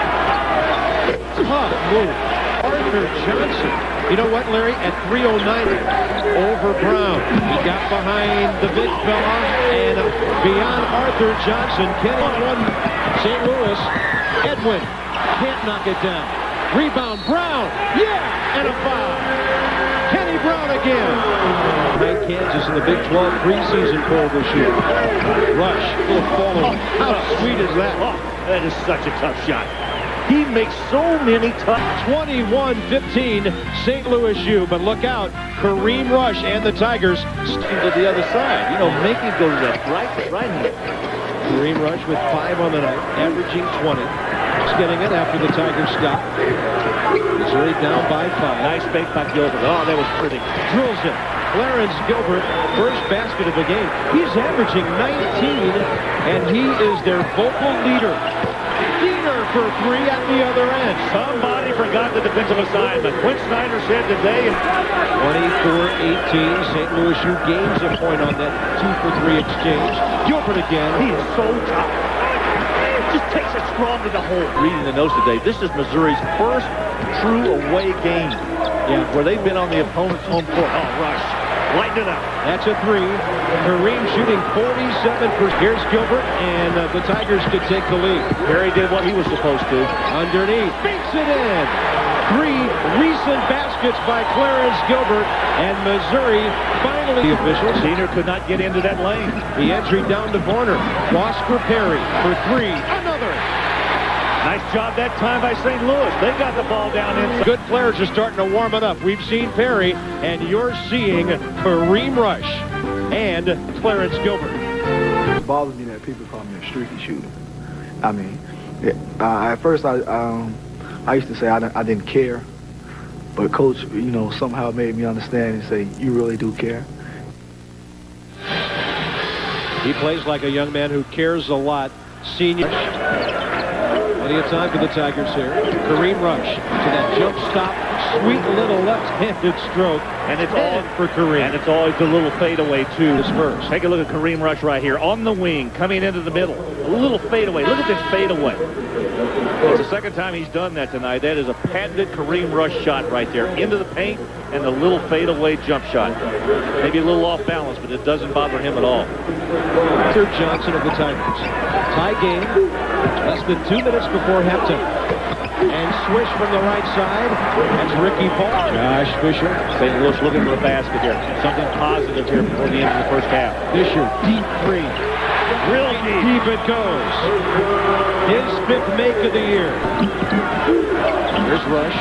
Tough move. Arthur Johnson. You know what, Larry? At 3:09 over Brown. He got behind the big fella and beyond Arthur Johnson. Kenny won. St. Louis. Edwin can't knock it down. Rebound. Brown. Yeah! And a foul. Kenny Brown again. Behind Kansas in the Big 12 preseason poll this year. Rush. Little follow. How sweet is that? Oh, that is such a tough shot. He makes so many tough. 21-15 St. Louis U, but look out, Kareem Rush and the Tigers to the other side. You know, make him go to that right hand. Kareem Rush with 5 on the night, averaging 20. He's getting it after the Tigers stop. Missouri down by 5. Nice fake by Gilbert. Oh, that was pretty. Drills it. Clarence Gilbert, first basket of the game. He's averaging 19, and he is their vocal leader. Diener for three at the other end. Somebody forgot the defensive assignment. Quinn Snyder said today. 24-18. St. Louis U gains a point on that 2-for-3 exchange. Gilbert again. He is so tough. Just takes it strong to the hole. Reading the notes today, this is Missouri's first true away game. Yeah, where they've been on the opponent's home court. Oh, Rush. Lighten it up. That's a three. Kareem shooting 47%. Here's Gilbert, and the Tigers could take the lead. Perry did what he was supposed to. Underneath. Banks it in. Three recent baskets by Clarence Gilbert, and Missouri finally. The officials. Diener could not get into that lane. The entry down to Varner. Cross for Perry for three. Another. Nice job that time by St. Louis. They got the ball down inside. Good players are starting to warm it up. We've seen Perry, and you're seeing Kareem Rush and Clarence Gilbert. It bothers me that people call me a streaky shooter. I mean, at first I used to say I didn't care, but Coach, somehow made me understand and say, you really do care. He plays like a young man who cares a lot. Senior. Plenty of time for the Tigers here. Kareem Rush to that jump stop. Sweet little left-handed stroke. And it's all for Kareem. And it's always the little fadeaway, too. His first. Take a look at Kareem Rush right here. On the wing, coming into the middle. A little fadeaway. Look at this fadeaway. It's the second time he's done that tonight. That is a patented Kareem Rush shot right there. Into the paint and the little fadeaway jump shot. Maybe a little off balance, but it doesn't bother him at all. Arthur Johnson of the Tigers. Tie game. Less than 2 minutes before halftime. And swish from the right side. That's Ricky Paul. Josh Fisher. St. Louis looking for the basket here. Something positive here before the end of the first half. Fisher, deep three. Real deep. Deep it goes. His fifth make of the year. Here's Rush.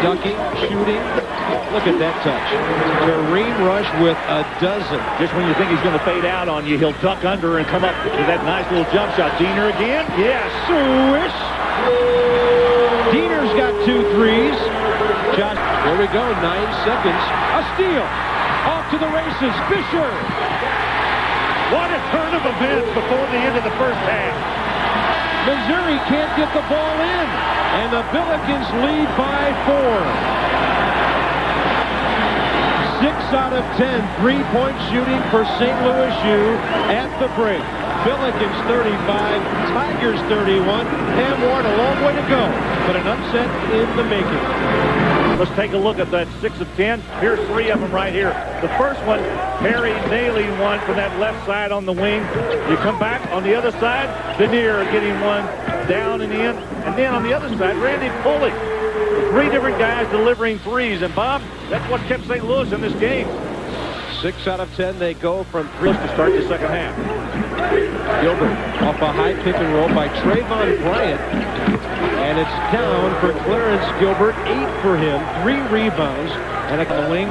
Ducking, shooting. Look at that touch. Kareem Rush with a dozen. Just when you think he's going to fade out on you, he'll duck under and come up with that nice little jump shot. Diener again? Yes. Swish. Diener's got 2 threes. Josh, here we go, 9 seconds. A steal. Off to the races. Fisher. What a turn of events before the end of the first half. Missouri can't get the ball in. And the Billikens lead by 4. 6 out of 10 3-point shooting for St. Louis U at the break. Billikens 35, Tigers 31. Ham Warren a long way to go, but an upset in the making. Let's take a look at that 6 of 10. Here's 3 of them right here. The first one, Perry nailing one from that left side on the wing. You come back on the other side, Denier getting one down and in. And then on the other side, Randy Pulley. 3 different guys delivering threes. And Bob, that's what kept St. Louis in this game. 6 out of 10, they go from 3 to start the second half. Gilbert off a high pick and roll by Trayvon Bryant. And it's down for Clarence Gilbert. 8 for him, 3 rebounds. And on the wing,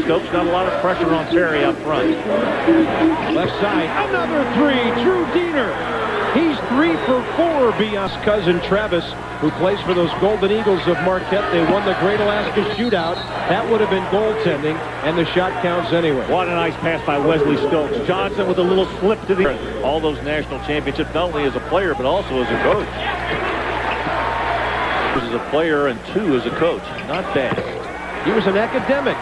Stokes got a lot of pressure on Perry up front. Left side, another 3, Drew Diener. He's 3 for 4 beyond his cousin Travis, who plays for those Golden Eagles of Marquette. They won the Great Alaska Shootout. That would have been goaltending, and the shot counts anyway. What a nice pass by Wesley Stokes. Johnson with a little slip to the... All those national championships, not only as a player, but also as a coach. As a player and 2 as a coach. Not bad. He was an academic.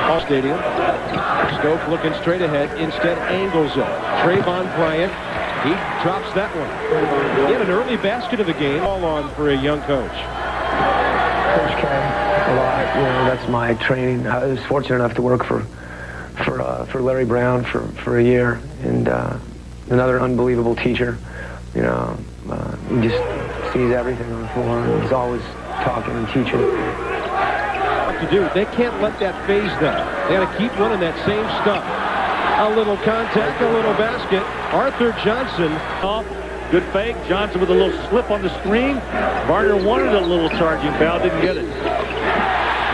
All stadium. Stokes looking straight ahead, instead angles it. Trayvon Bryant, he drops that one. He had an early basket of the game. All on for a young coach. Coach K, a lot. That's my training. I was fortunate enough to work for Larry Brown for a year, and another unbelievable teacher. He just sees everything on the floor, and he's always talking and teaching. To do. They can't let that phase them. They got to keep running that same stuff. A little contact, a little basket. Arthur Johnson off. Good fake. Johnson with a little slip on the screen. Varner wanted a little charging foul, didn't get it.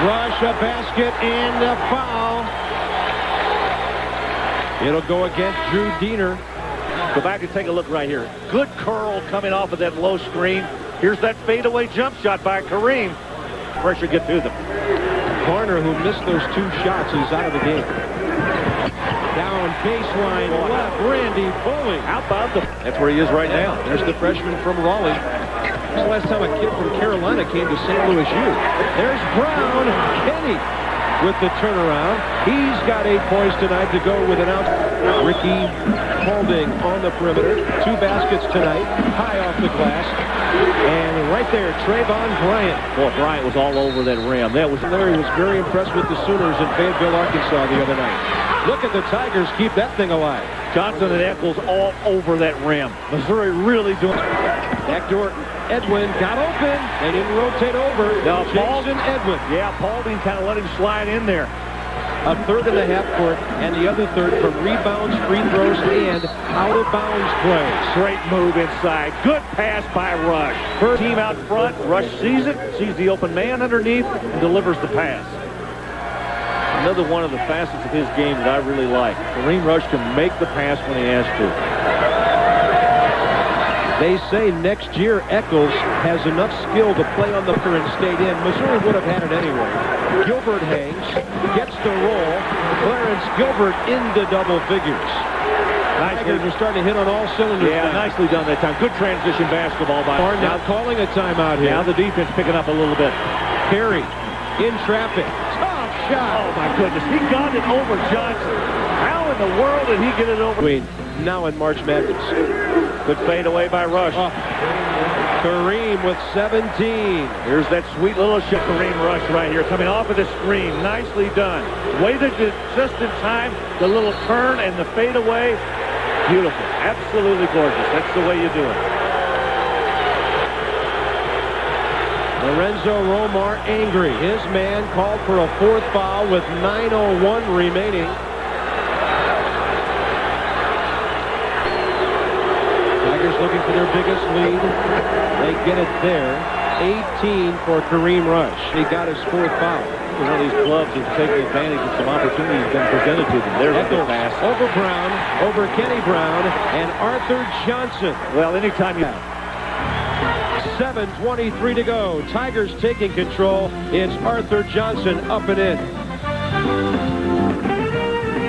Rush, a basket, and a foul. It'll go against Drew Diener. Go back and take a look right here. Good curl coming off of that low screen. Here's that fadeaway jump shot by Kareem. Pressure get through them. Varner, who missed those 2 shots, he's out of the game. Down baseline left, Randy Bully. How about that's where he is right now. There's the freshman from Raleigh. When's the last time a kid from Carolina came to St. Louis U? There's Brown. Kenny with the turnaround. He's got 8 points tonight to go with an out. Ricky Paulding on the perimeter. 2 baskets tonight. High off the glass. And right there, Trayvon Bryant. Boy, Bryant was all over that rim. Larry was very impressed with the Sooners in Fayetteville, Arkansas the other night. Look at the Tigers keep that thing alive. Johnson and Eccles all over that rim. Missouri really doing. Backdoor Edwin got open. They didn't rotate over. Now, Jason Edwin. Yeah, Paulding kind of let him slide in there. A third in the half court, and the other third from rebounds, free throws, and out-of-bounds plays. Great move inside. Good pass by Rush. First team out front. Rush sees it, sees the open man underneath, and delivers the pass. Another one of the facets of his game that I really like. Kareem Rush can make the pass when he has to. They say next year Eccles has enough skill to play on the current state end. Missouri would have had it anyway. Gilbert hangs, gets the roll. Clarence Gilbert into double figures. Tigers are starting to hit on all cylinders. Yeah, now. nicely done that time. Good transition basketball by Barr now calling a timeout here. Now the defense picking up a little bit. Perry in traffic. Tough shot. Oh my goodness, he got it over Johnson. How in the world did he get it over? Now in March Madness. Good fade away by Rush. Kareem with 17. Here's that sweet little shot. Kareem Rush right here coming off of the screen. Nicely done. Waited just in time. The little turn and the fade away. Beautiful. Absolutely gorgeous. That's the way you do it. Lorenzo Romar angry. His man called for a 4th foul with 9:01 remaining. Tigers looking for their biggest lead. They get it there. 18 for Kareem Rush. He got his 4th foul. You know, these clubs have taken advantage of some opportunities been presented to them. There's a good pass. Over Brown, over Kenny Brown, and Arthur Johnson. Well, anytime you... 7:23 to go. Tigers taking control. It's Arthur Johnson up and in.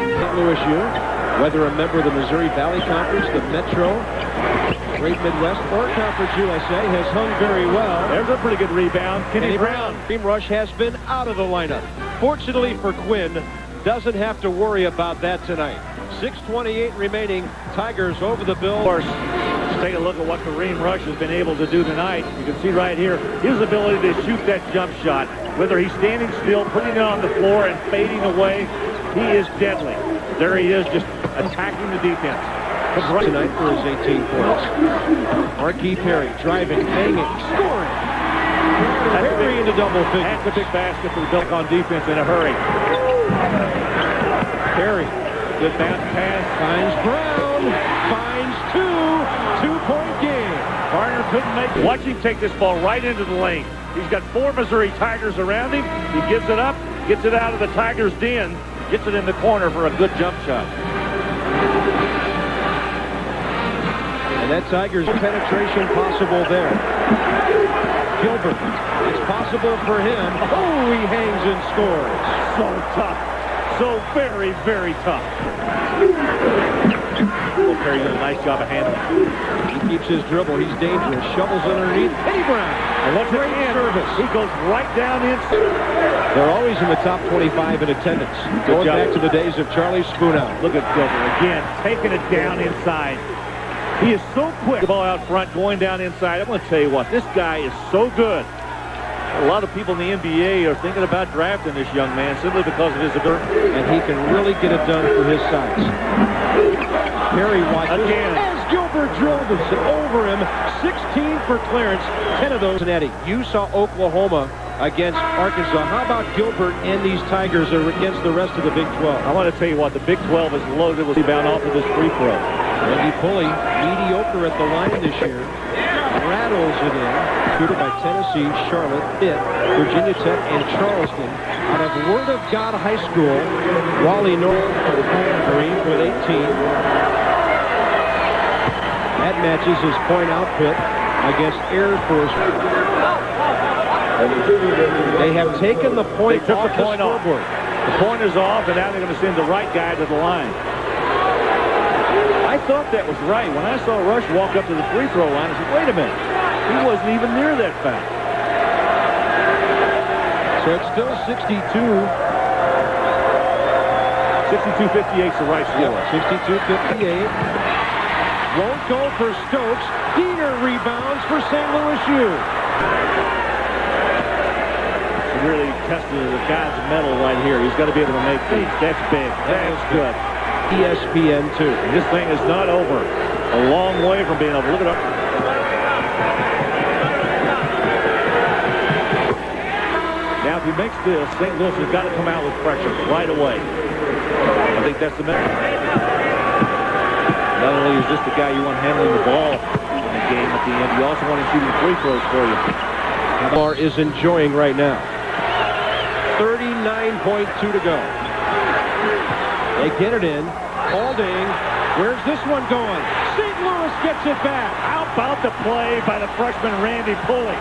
St. Louis U, whether a member of the Missouri Valley Conference, the Metro, Great Midwest, or Conference USA, has hung very well. There's a pretty good rebound. Kenny Brown. Kareem Rush has been out of the lineup. Fortunately for Quinn, doesn't have to worry about that tonight. 6:28 remaining. Tigers over the bill. Of course, just take a look at what Kareem Rush has been able to do tonight. You can see right here his ability to shoot that jump shot. Whether he's standing still, putting it on the floor, and fading away, he is deadly. There he is, just attacking the defense. Tonight for his 18 points. Marquis Perry driving, banging, scoring. Perry into double figures. That's a big basket for the Bills on defense in a hurry. Perry, good bounce pass. Finds Brown, finds 2-point game. Garner couldn't make it. Watch him take this ball right into the lane. He's got 4 Missouri Tigers around him. He gives it up, gets it out of the Tigers' den, gets it in the corner for a good jump shot. And that Tigers penetration possible there. Gilbert, it's possible for him. Oh, he hangs and scores. So tough. So very, very tough. Perry does a nice job of handling. He keeps his dribble. He's dangerous. Shovels underneath. Kenny Brown. And what's great service. He goes right down in. They're always in the top 25 in attendance. Going back to the days of Charlie Spoonout. Look at Gilbert again, taking it down inside. He is so quick. The ball out front, going down inside. I'm going to tell you what, this guy is so good. A lot of people in the NBA are thinking about drafting this young man simply because of his ability. And he can really get it done for his size. Perry watches as Gilbert drilled it over him. 16 for Clarence, 10 of those in Eddie. You saw Oklahoma against Arkansas. How about Gilbert and these Tigers against the rest of the Big 12? I want to tell you what, the Big 12 is loaded with rebound off of this free throw. Randy Pulley, mediocre at the line this year, rattles it in. Shooter by Tennessee, Charlotte, Pitt, Virginia Tech, and Charleston. Out of Word of God High School, Raleigh North, Kareem with 18. That matches his point output against Air Force. They have taken the point off the scoreboard. The point is off, and now they're going to send the right guy to the line. I thought that was right. When I saw Rush walk up to the free throw line, I said, wait a minute. He wasn't even near that foul. So it's still 62. 62-58 is the right score. Yep, 62-58. Won't go for Stokes. Diener rebounds for St. Louis U. Really tested the guy's metal right here. He's got to be able to make these. That's big. That's good. ESPN 2. This thing is not over. A long way from being over. Look at it. Now, if he makes this, St. Louis has got to come out with pressure right away. I think that's the message. Not only is this the guy you want handling the ball in the game at the end, you also want him shooting free throws for you. Navarre is enjoying right now. 39.2 to go. They get it in. Holding. Where's this one going? St. Louis gets it back. How about the play by the freshman Randy Pulley?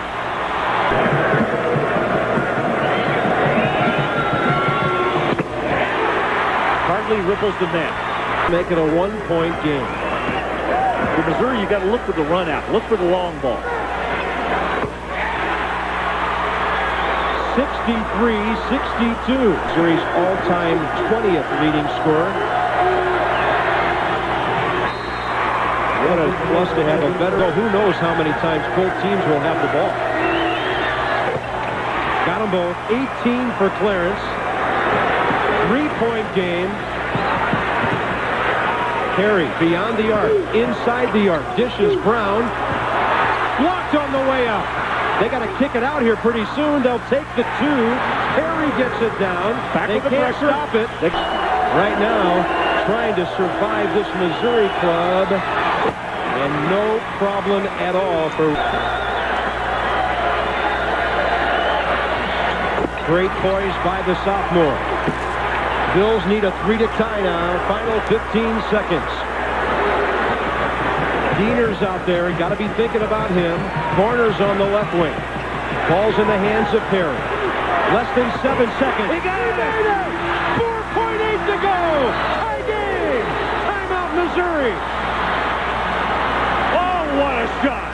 Hardly ripples the net. Make it a one-point game. For Missouri, you got to look for the run out. Look for the long ball. 63-62. Missouri's all-time 20th leading scorer. What a plus to have a veteran. Who knows how many times both teams will have the ball. Got them both. 18 for Clarence. 3-point game. Carey beyond the arc. Inside the arc. Dishes Brown. Blocked on the way up. They got to kick it out here pretty soon. They'll take the 2. Perry gets it down. They can't stop it. Right now, trying to survive this Missouri club. And no problem at all for... Great poise by the sophomore. Bills need a 3 to tie now. Final 15 seconds. Diener's out there. Got to be thinking about him. Corner's on the left wing. Ball's in the hands of Perry. Less than 7 seconds. He got it! 4.8 to go! Tie game! Timeout, Missouri! Oh, what a shot!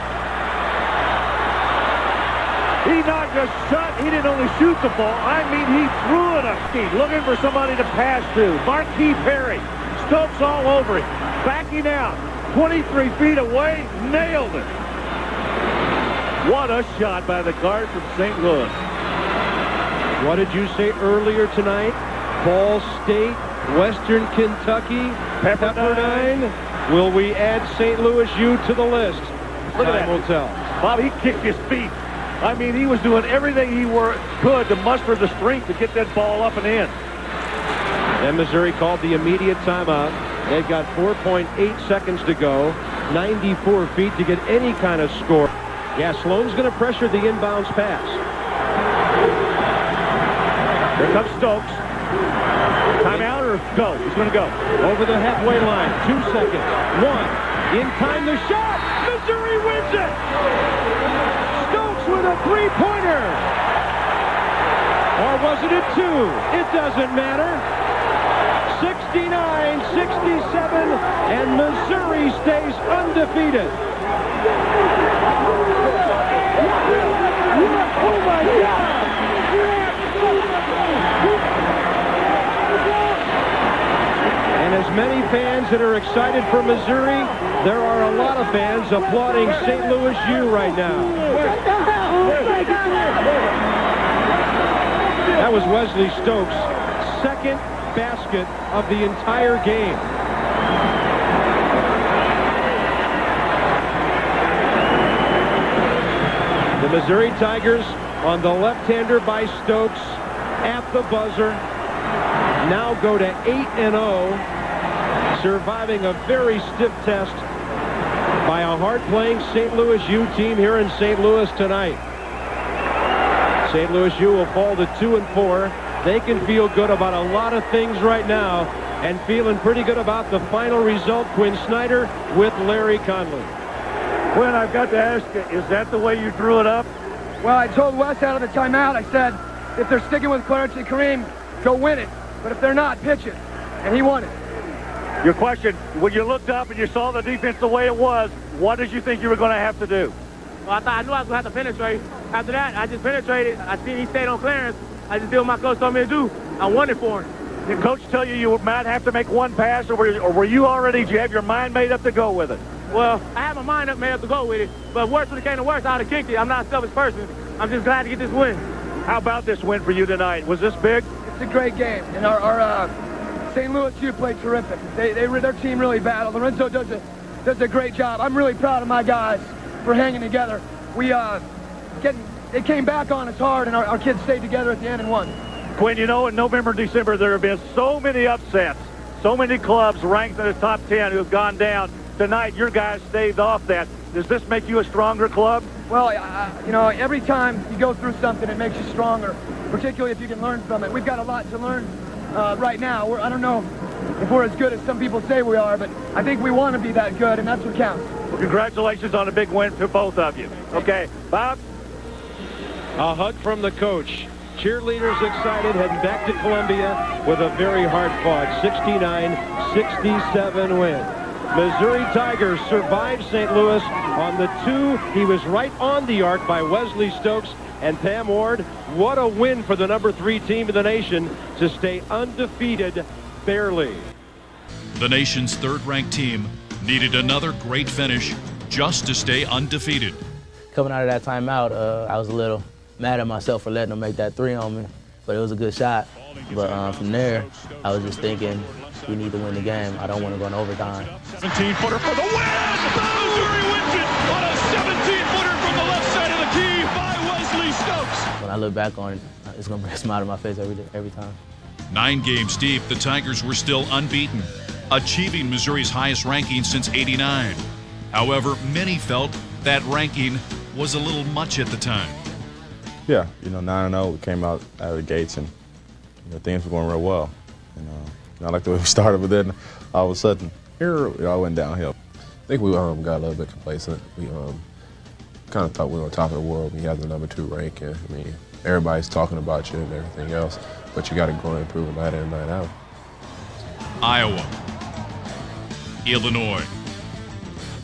He not just shot, he didn't only shoot the ball. I mean, he threw it up. Looking for somebody to pass to. Marquis Perry. Stokes all over him. Backing out. 23 feet away, nailed it. What a shot by the guard from St. Louis. What did you say earlier tonight? Ball State, Western Kentucky, Pepperdine. Will we add St. Louis U to the list? Look at that. Time will tell. Bob, he kicked his feet. I mean, he was doing everything he could to muster the strength to get that ball up and in. And Missouri called the immediate timeout. They've got 4.8 seconds to go. 94 feet to get any kind of score. Yeah, Sloan's going to pressure the inbounds pass. Here comes Stokes. Timeout or go? He's going to go. Over the halfway line. 2 seconds. 1. In time, the shot. Missouri wins it. Stokes with a three-pointer. Or was it a 2? It doesn't matter. 69-67, and Missouri stays undefeated. Oh my God! And as many fans that are excited for Missouri, there are a lot of fans applauding St. Louis U right now. That was Wesley Stokes' second basket of the entire game. The Missouri Tigers on the left-hander by Stokes at the buzzer now go to 8-0, surviving a very stiff test by a hard-playing St. Louis U team here in St. Louis tonight. St. Louis U will fall to 2-4. They can feel good about a lot of things right now and feeling pretty good about the final result. Quinn Snyder with Larry Conley. Quinn, I've got to ask you, is that the way you drew it up? Well, I told Wes out of the timeout, I said, if they're sticking with Clarence and Kareem, go win it. but if they're not, pitch it. And he won it. Your question, when you looked up and you saw the defense the way it was, what did you think you were going to have to do? Well, I knew I was going to have to penetrate. After that, I just penetrated. I seen he stayed on clearance. I just did what my coach told me to do. I won it for him. Did coach tell you might have to make one pass, or were you already, did you have your mind made up to go with it? Well, I had my mind made up to go with it, but worse when it came to worse, I would have kicked it. I'm not a selfish person. I'm just glad to get this win. How about this win for you tonight? Was this big? It's a great game, and our St. Louis U played terrific. Their team really battled. Lorenzo does a great job. I'm really proud of my guys for hanging together. They came back on us hard, and our kids stayed together at the end and won. Quinn, you know, in November and December, there have been so many upsets, so many clubs ranked in the top 10 who have gone down. Tonight, your guys staved off that. Does this make you a stronger club? Well, you know, every time you go through something, it makes you stronger, particularly if you can learn from it. We've got a lot to learn right now. I don't know if we're as good as some people say we are, but I think we want to be that good, and that's what counts. Well, congratulations on a big win for both of you. Okay, Bob? A hug from the coach. Cheerleaders excited, heading back to Columbia with a very hard-fought 69-67 win. Missouri Tigers survived St. Louis on the 2. He was right on the arc by Wesley Stokes and Pam Ward. What a win for the number 3 team in the nation to stay undefeated barely. The nation's third-ranked team needed another great finish just to stay undefeated. Coming out of that timeout, I was a little mad at myself for letting them make that 3 on me, but it was a good shot. But from there, I was just thinking, we need to win the game. I don't want to go in overtime. 17-footer for the win! Missouri wins it on a 17-footer from the left side of the key by Wesley Stokes. When I look back on it, it's going to bring a smile to my face every time. 9 games deep, the Tigers were still unbeaten, achieving Missouri's highest ranking since '89. However, many felt that ranking was a little much at the time. Yeah, you know, 9-0, we came out of the gates and things were going real well. I like the way we started, but then all of a sudden, here it all went downhill. I think we got a little bit complacent. We kind of thought we were on top of the world. We had the number 2 rank. I mean, everybody's talking about you and everything else, but you got to grow and improve night in and night out. Iowa, Illinois,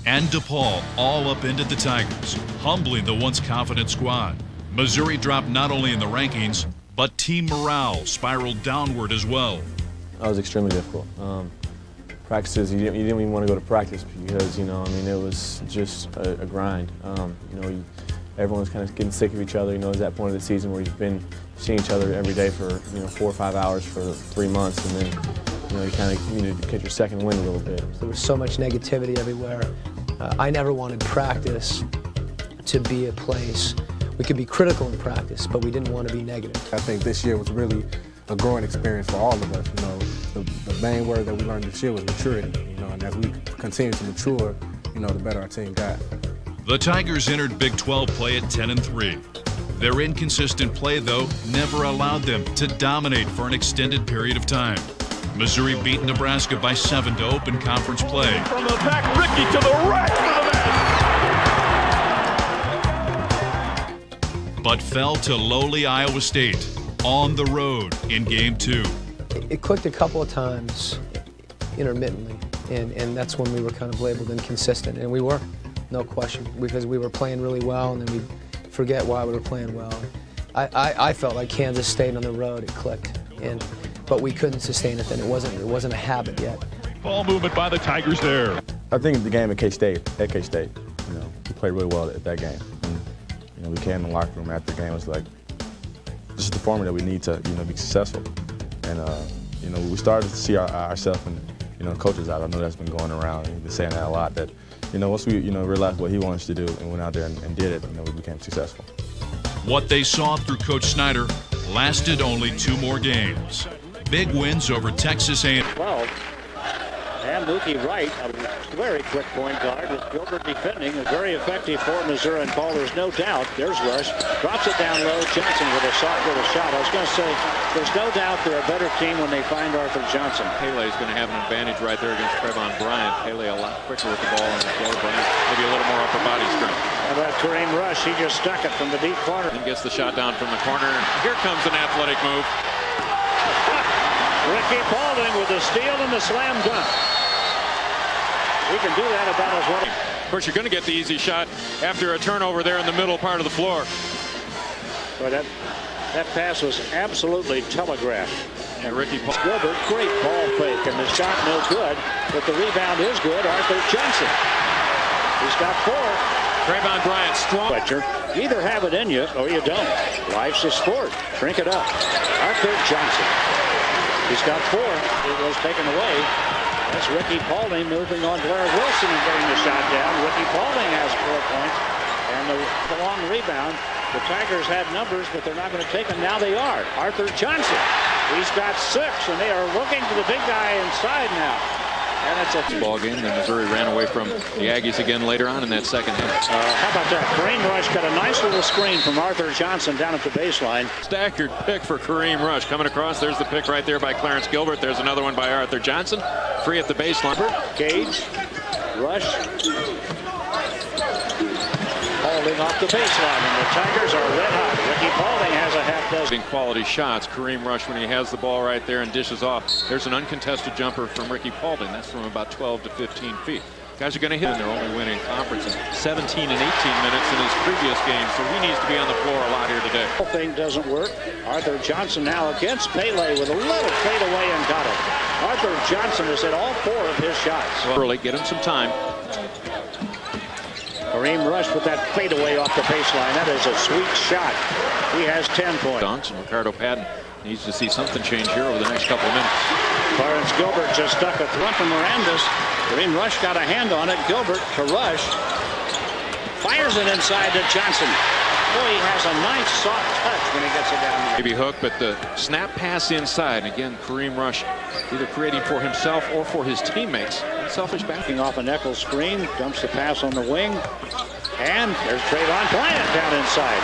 and DePaul all upended the Tigers, humbling the once confident squad. Missouri dropped not only in the rankings, but team morale spiraled downward as well. That was extremely difficult. Practices, you didn't even want to go to practice because, it was just a grind. Everyone's kind of getting sick of each other. It was that point of the season where you've been seeing each other every day for, 4 or 5 hours for 3 months, and then, you kind of need to get your second wind a little bit. There was so much negativity everywhere. I never wanted practice to be a place. We could be critical in practice, but we didn't want to be negative. I think this year was really a growing experience for all of us. The main word that we learned this year was maturity. And as we continue to mature, the better our team got. The Tigers entered Big 12 play at 10-3. Their inconsistent play, though, never allowed them to dominate for an extended period of time. Missouri beat Nebraska by 7 to open conference play. From the back, Ricky to the right of the net. But fell to lowly Iowa State on the road in Game 2. It clicked a couple of times intermittently, and that's when we were kind of labeled inconsistent, and we were, no question, because we were playing really well, and then we'd forget why we were playing well. I felt like Kansas State on the road, it clicked, but we couldn't sustain it then. It wasn't a habit yet. Ball movement by the Tigers there. I think the game at K-State, we played really well at that game. And, we came in the locker room after the game, it was like, this is the formula that we need to, be successful. And, we started to see ourselves and, coaches out. I know that's been going around, and he's been saying that a lot, that, once we, realized what he wanted us to do and went out there and did it, we became successful. What they saw through Coach Snyder lasted only 2 more games. Big wins over Texas A&M. 12. And Mookie Wright, a very quick point guard with Gilbert defending, is very effective for Missouri and Paul. There's no doubt. There's Rush. Drops it down low. Johnson with a soft little shot. I was going to say, there's no doubt they're a better team when they find Arthur Johnson. Pele is going to have an advantage right there against Trevon Bryant. Pele a lot quicker with the ball on the floor. Bryant maybe a little more upper body strength. How about Kareem Rush? He just stuck it from the deep corner. And gets the shot down from the corner. Here comes an athletic move. Ricky Paulding with the steal and the slam dunk. He can do that about as well. Of course, you're going to get the easy shot after a turnover there in the middle part of the floor. But that pass was absolutely telegraphed. And Ricky Gilbert, great ball fake, and the shot no good, but the rebound is good. Arthur Johnson. He's got 4. Trayvon Bryant, strong. You either have it in you or you don't. Life's a sport. Drink it up. Arthur Johnson. He's got 4. It was taken away. That's Ricky Paulding moving on Blair Wilson and getting the shot down. Ricky Paulding has 4 points. And the long rebound. The Tigers had numbers, but they're not going to take them. Now they are. Arthur Johnson. He's got 6, and they are looking to the big guy inside now. And it's a ball game. And Missouri ran away from the Aggies again later on in that second half. How about that? Kareem Rush got a nice little screen from Arthur Johnson down at the baseline. Staggered pick for Kareem Rush. Coming across, there's the pick right there by Clarence Gilbert. There's another one by Arthur Johnson. Free at the baseline. Gage, Rush. Paulding off the baseline, and the Tigers are red hot. Ricky Paulding has a half dozen quality shots. Kareem Rush, when he has the ball right there and dishes off. There's an uncontested jumper from Ricky Paulding. That's from about 12 to 15 feet. Guys are going to hit, and they're only winning conference in 17 and 18 minutes in his previous game, so he needs to be on the floor a lot here today. The whole thing doesn't work. Arthur Johnson now against Pele with a little fade away and got it. Arthur Johnson has hit all 4 of his shots. Early, get him some time. Kareem Rush with that fadeaway off the baseline. That is a sweet shot. He has 10 points. Dunks, and Ricardo Patton needs to see something change here over the next couple of minutes. Clarence Gilbert just stuck a thump from Miranda's. Kareem Rush got a hand on it. Gilbert to Rush. Fires it inside to Johnson. Boy, he has a nice soft touch when he gets it down there. Maybe hook, but the snap pass inside. And again, Kareem Rush either creating for himself or for his teammates. Selfish backing off a Eccles screen, dumps the pass on the wing, and there's Trayvon Bryant down inside.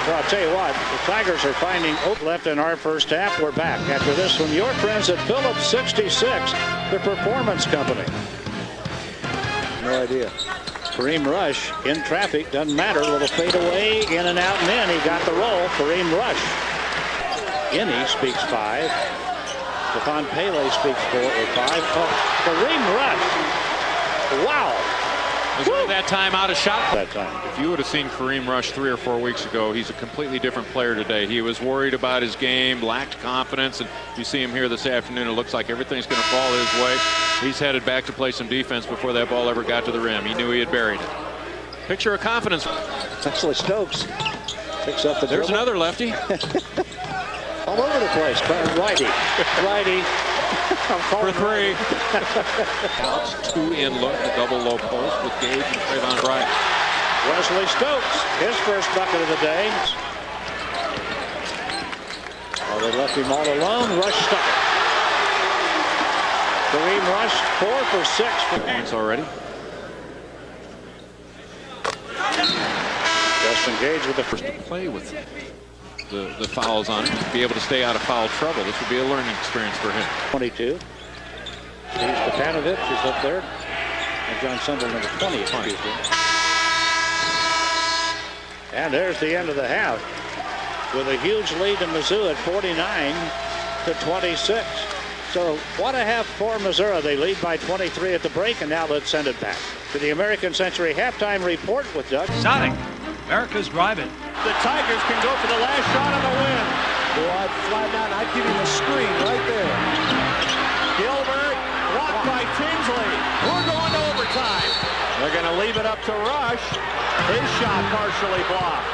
Well, I'll tell you what, the Tigers are finding Oak left in our first half. We're back after this from your friends at Phillips 66, the Performance Company. No idea. Kareem Rush in traffic, doesn't matter. A little fade away, in and out and in. He got the roll. Kareem Rush. Innie speaks 5. Stephon Pele speaks 4 or 5. Oh, Kareem Rush. Wow. Was that time out of shot? That time. If you would have seen Kareem Rush 3 or 4 weeks ago, he's a completely different player today. He was worried about his game, lacked confidence, and you see him here this afternoon. It looks like everything's going to fall his way. He's headed back to play some defense before that ball ever got to the rim. He knew he had buried it. Picture of confidence. Actually, Stokes picks up the There's dribble. another lefty. All over the place. Righty. Righty. For 3. Counts 2 in look, the double low post with Gage and Trayvon Bryant. Wesley Stokes, his first bucket of the day. Oh, they left him all alone. Rush stuck it. Kareem Rush, 4 for 6. Points already. Justin Gage with the first to play with the fouls on him, to be able to stay out of foul trouble. This would be a learning experience for him. 22. He's Stepanovic is up there. And John Sundell, number 20. Excuse me. And there's the end of the half. With a huge lead to Mizzou at 49-26. So what a half for Missouri. They lead by 23 at the break, and now let's send it back to the American Century halftime report with Doug. Sonic, America's driving. The Tigers can go for the last shot of the win. Boy, I'd fly down. I'd give him a screen right there. Gilbert, blocked by Tinsley. We're going to overtime. They're going to leave it up to Rush. His shot partially blocked.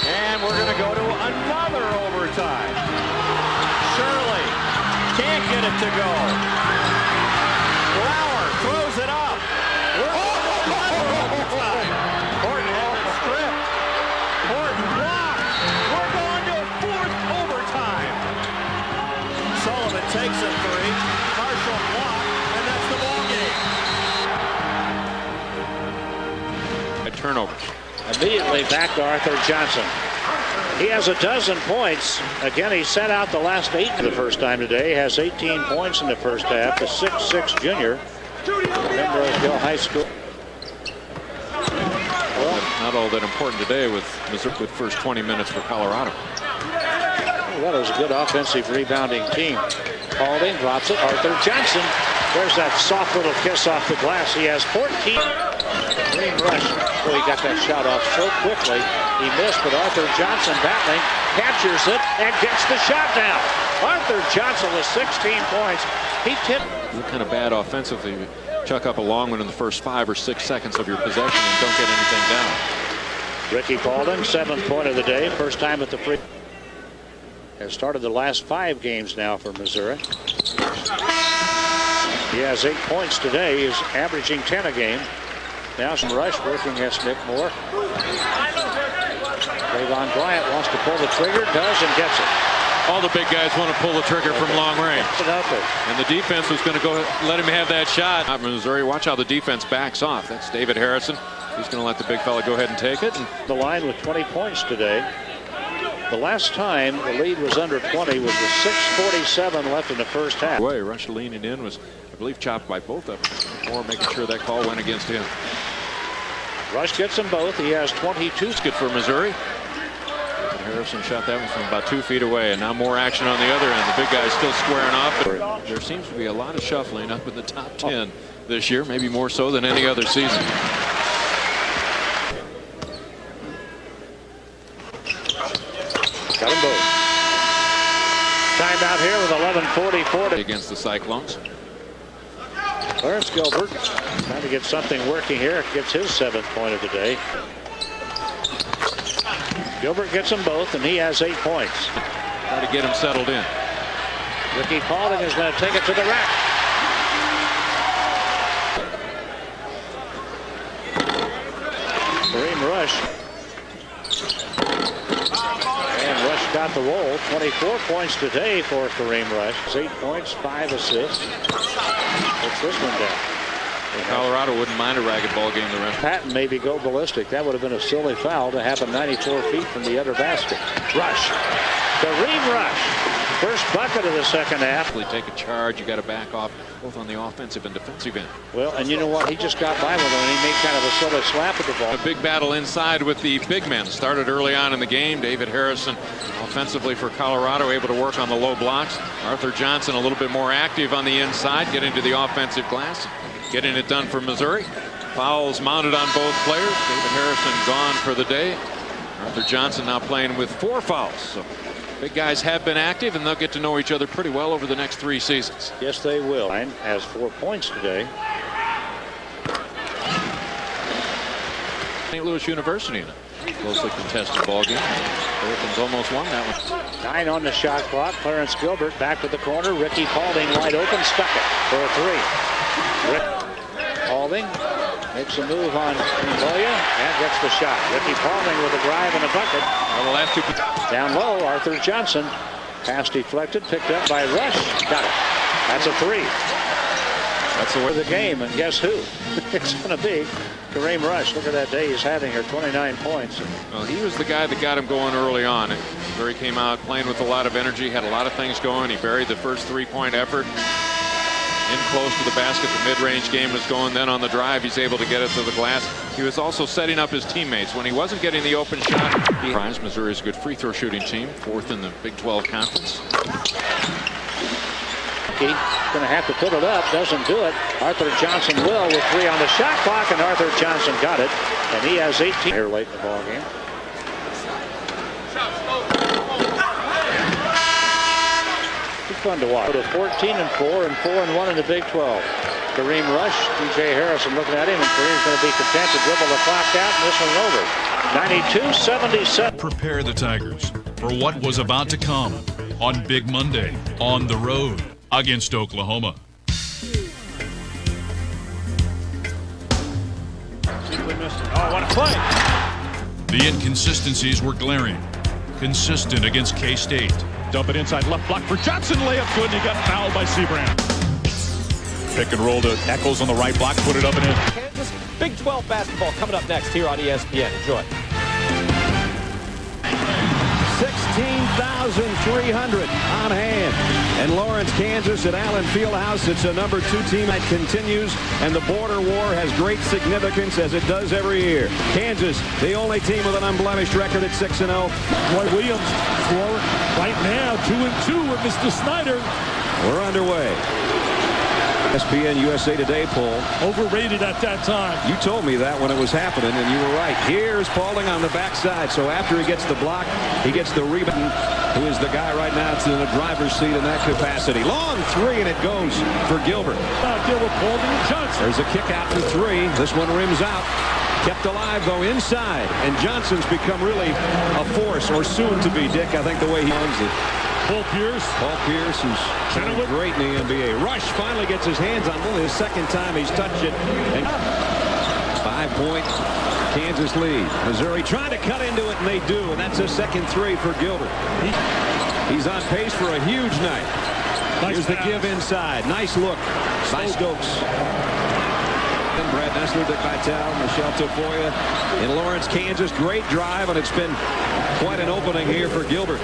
And we're going to go to another overtime. Shirley can't get it to go. Lauer throws it up. We're going to another overtime. Horton has it stripped. Horton blocked. We're going to a 4th overtime. Sullivan takes a 3. Partial block, and that's the ball game. Turnovers. Immediately back to Arthur Johnson. He has a dozen points. Again, he set out the last 8 for the first time today. Has 18 points in the first half. The 6'6" junior from Pembroseville High School. Well, not all that important today with Missouri with first 20 minutes for Colorado. Well, it was a good offensive rebounding team. Paulding drops it. Arthur Johnson. There's that soft little kiss off the glass. He has 14. Kareem Rush. Boy, he got that shot off so quickly. He missed, but Arthur Johnson battling, captures it, and gets the shot down. Arthur Johnson with 16 points. He tipped. You're kind of bad offensively. You chuck up a long one in the first 5 or 6 seconds of your possession and don't get anything down. Ricky Paulding, 7th point of the day. First time at the free. Has started the last 5 games now for Missouri. He has 8 points today. He's averaging 10 a game. Now some Rush working against Nick Moore. Trayvon Bryant wants to pull the trigger, does, and gets it. All the big guys want to pull the trigger from long range. And the defense was going to go let him have that shot. Missouri, watch how the defense backs off. That's David Harrison. He's going to let the big fella go ahead and take it. The line with 20 points today. The last time the lead was under 20 was with 6:47 left in the first half. Rush leaning in was, I believe, chopped by both of them. Or making sure that call went against him. Rush gets them both. He has 22. It's good for Missouri. Harrison shot that one from about 2 feet away, and now more action on the other end. The big guy's still squaring off. There seems to be a lot of shuffling up in the top 10 this year, maybe more so than any other season. Got them both. Timeout here with 11:44 against the Cyclones. Clarence Gilbert trying to get something working here. Gets his 7th point of the day. Gilbert gets them both, and he has 8 points. Try to get him settled in. Ricky Paulding is going to take it to the rack. Kareem Rush. And Rush got the roll. 24 points today for Kareem Rush. 8 points, 5 assists. Puts this one down. Colorado wouldn't mind a ragged ball game the rest. Patton maybe go ballistic. That would have been a silly foul to happen 94 feet from the other basket. Rush. Kareem Rush. First bucket of the second half. Take a charge. You got to back off both on the offensive and defensive end. Well, and you know what? He just got by with him, and he made kind of a silly slap at the ball. A big battle inside with the big men. Started early on in the game. David Harrison offensively for Colorado, able to work on the low blocks. Arthur Johnson a little bit more active on the inside, getting to the offensive glass. Getting it done for Missouri. Fouls mounted on both players. David Harrison gone for the day. Arthur Johnson now playing with 4 fouls. So big guys have been active, and they'll get to know each other pretty well over the next 3 seasons. Yes, they will. And has 4 points today. St. Louis University in a closely contested ball game. Hurricanes almost won that one. 9 on the shot clock. Clarence Gilbert back to the corner. Ricky Paulding wide open, stuck it for a 3. Paulding makes a move on Mongolia and gets the shot. Ricky Paulding with a drive and a bucket. The last 2. Down low, Arthur Johnson. Pass deflected, picked up by Rush. Got it. That's a 3. That's the way of the game, and guess who? It's going to be Kareem Rush. Look at that day he's having here, 29 points. Well, he was the guy that got him going early on. Missouri came out playing with a lot of energy, had a lot of things going. He buried the first 3-point effort. In close to the basket, the mid-range game was going. Then on the drive, he's able to get it to the glass. He was also setting up his teammates. When he wasn't getting the open shot, Missouri is a good free throw shooting team, 4th in the Big 12 Conference. Going to have to put it up, doesn't do it. Arthur Johnson will with 3 on the shot clock, and Arthur Johnson got it. And he has 18 here late in the ball game. Fun to watch. 14-4 and 4-1 in the Big 12. Kareem Rush, DJ Harrison looking at him, and Kareem's going to be content to dribble the clock out, and this one's over. 92-77. Prepare the Tigers for what was about to come on Big Monday on the road against Oklahoma. Oh, what a play! The inconsistencies were glaring. Consistent against K-State. Dump it inside, left block for Johnson, layup good, and he got fouled by Seabrand. Pick and roll to Eccles on the right block, put it up and in. Kansas Big 12 basketball coming up next here on ESPN. Enjoy. 16 2,300 on hand. And Lawrence, Kansas at Allen Fieldhouse. It's a number 2 team that continues, and the border war has great significance as it does every year. Kansas, the only team with an unblemished record at 6-0. Roy Williams for right now 2-2 with Mr. Snyder. We're underway. ESPN USA Today poll. Overrated at that time. You told me that when it was happening, and you were right. Here's Paulding on the backside. So after he gets the block, he gets the rebound. Who is the guy right now that's in the driver's seat in that capacity. Long 3, and it goes for Gilbert. Deal with Paulding and Johnson. There's a kick out for 3. This one rims out. Kept alive, though, inside. And Johnson's become really a force, or soon to be, Dick, I think, the way he owns it. Paul Pierce, who's doing great in the NBA. Rush finally gets his hands on only the second time he's touched it. And 5-point Kansas lead. Missouri trying to cut into it, and they do. And that's a second 3 for Gilbert. He's on pace for a huge night. Here's the give inside. Nice look by Stokes. Brad Nessler, Dick Vitale, Michelle Tafoya in Lawrence, Kansas. Great drive, and it's been quite an opening here for Gilbert.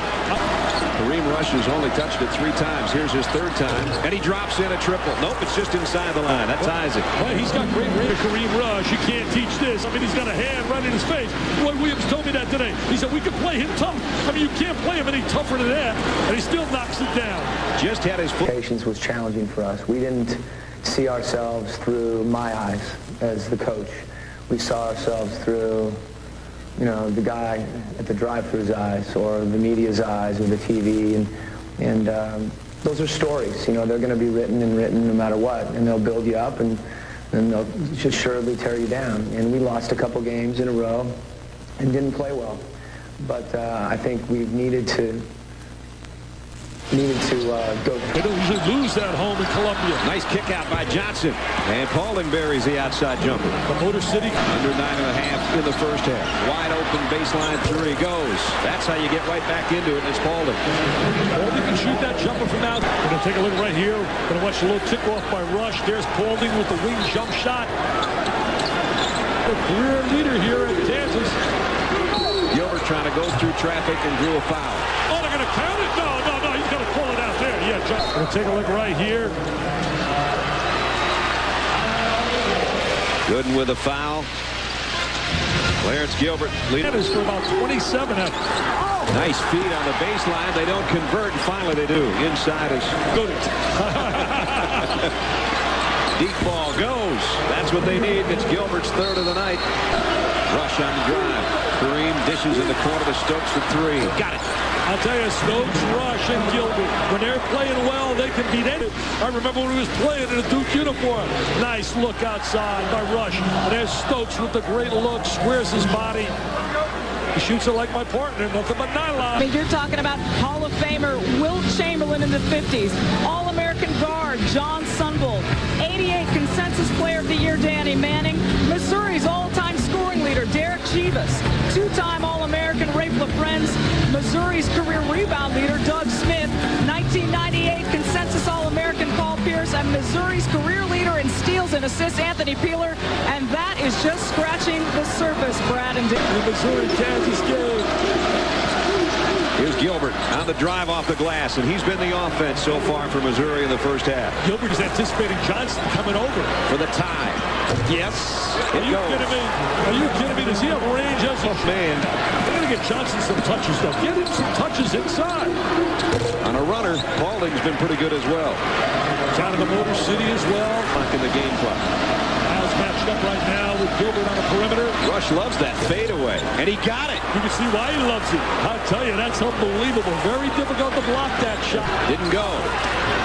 Kareem Rush has only touched it 3 times. Here's his 3rd time, and he drops in a triple. Nope, it's just inside the line. That ties it. Well, he's got great range. Kareem Rush, you can't teach this. I mean, he's got a hand right in his face. Roy Williams told me that today. He said, we can play him tough. I mean, you can't play him any tougher than that, and he still knocks it down. Just had his foot. Patience was challenging for us. We didn't see ourselves through my eyes as the coach. We saw ourselves through, you know, the guy at the drive-thru's eyes, or the media's eyes, or the TV, and those are stories. You know, they're going to be written no matter what, and they'll build you up, and they'll just surely tear you down. And we lost a couple games in a row and didn't play well, but I think we've needed to go. They don't usually lose that home in Columbia. Nice kick out by Johnson. And Paulding buries the outside jumper. The Motor City. Under 9.5 in the first half. Wide open baseline 3 goes. That's how you get right back into it. It's Paulding. Paulding can shoot that jumper from out. We're going to take a look right here. Going to watch a little tip off by Rush. There's Paulding with the wing jump shot. The career leader here at Kansas. Gilbert trying to go through traffic and drew a foul. Oh, they're going to count it? No. He's going to pull it out there. Yeah, John. Going to take a look right here. Gooden with a foul. Clarence Gilbert leading. That is for about 27. Nice feed on the baseline. They don't convert, and finally they do. Inside is Gooden. Deep ball goes. That's what they need. It's Gilbert's 3rd of the night. Rush on the drive. Kareem dishes in the corner to Stokes for 3. Got it. I'll tell you, Stokes, Rush, and Gilbert, when they're playing well, they can beat anyone. I remember when he was playing in a Duke uniform. Nice look outside by Rush. And there's Stokes with the great look, squares his body. He shoots it like my partner, nothing but nylon. I mean, you're talking about Hall of Famer Wilt Chamberlain in the 50s, All-American guard John Sunvold, 88 Consensus Player of the Year Danny Manning, Missouri's all-time scoring leader Derek Chivas, 2-time All-American Rafe LaFrentz, Missouri's career rebound leader Doug Smith, 1998 Consensus All-American Paul Pierce, and Missouri's career leader in steals and assists Anthony Peeler, and that is just scratching the surface, Brad and Dick. The Missouri-Kansas game. Here's Gilbert on the drive off the glass, and he's been the offense so far for Missouri in the first half. Gilbert is anticipating Johnson coming over. For the tie. Yes. Are you kidding me? Are you kidding me? Does he have range as a man? They're going to get Johnson some touches, though. Get him some touches inside. On a runner, Paulding's been pretty good as well. Down in the Motor City as well. Back in the game clock. Miles matched up right now with Gilbert on the perimeter. Rush loves that fadeaway, and he got it. You can see why he loves it. I'll tell you, that's unbelievable. Very difficult to block that shot. Didn't go.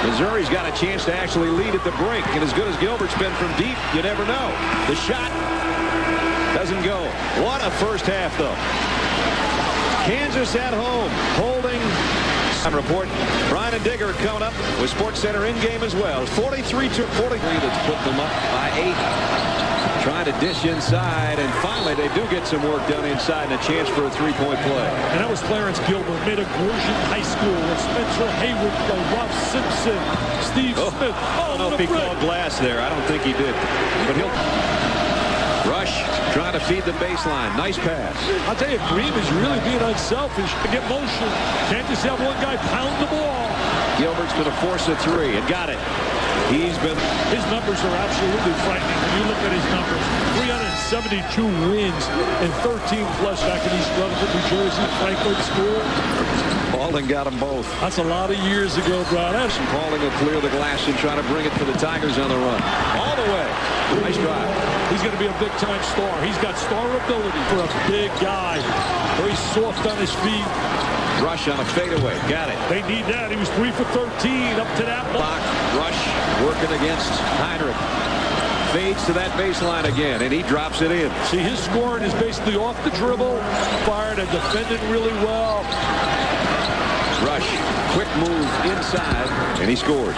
Missouri's got a chance to actually lead at the break, and as good as Gilbert's been from deep, you never know. The shot doesn't go. What a first half, though. Kansas at home, holding. Report. Brian and Digger coming up with SportsCenter in game as well. 43-43. That's put them up by 8. Trying to dish inside, and finally they do get some work done inside and a chance for a 3-point play. And that was Clarence Gilbert, Mid-Gorgon High School, with Spencer Haywood, Ralph Simpson, Steve Smith. I don't know if he called glass there. I don't think he did. But he'll. Rush trying to feed the baseline. Nice pass. I'll tell you, Kareem is really being unselfish to get motion. Can't just have one guy pound the ball. Gilbert's going to force a three and got it. His numbers are absolutely frightening. When you look at his numbers, 372 wins and 13 plus back in East Rutherford, New Jersey, Franklin School. Paulding got them both. That's a lot of years ago, Brad. Paulding will clear the glass and try to bring it for the Tigers on the run. All the way. Nice drive. He's going to be a big-time star. He's got star ability for a big guy. Very soft on his feet. Rush on a fadeaway. Got it. They need that. He was 3 for 13 up to that block. Rush working against Heinrich. Fades to that baseline again, and he drops it in. See, his scoring is basically off the dribble, fired and defended really well. Rush, quick move inside, and he scores.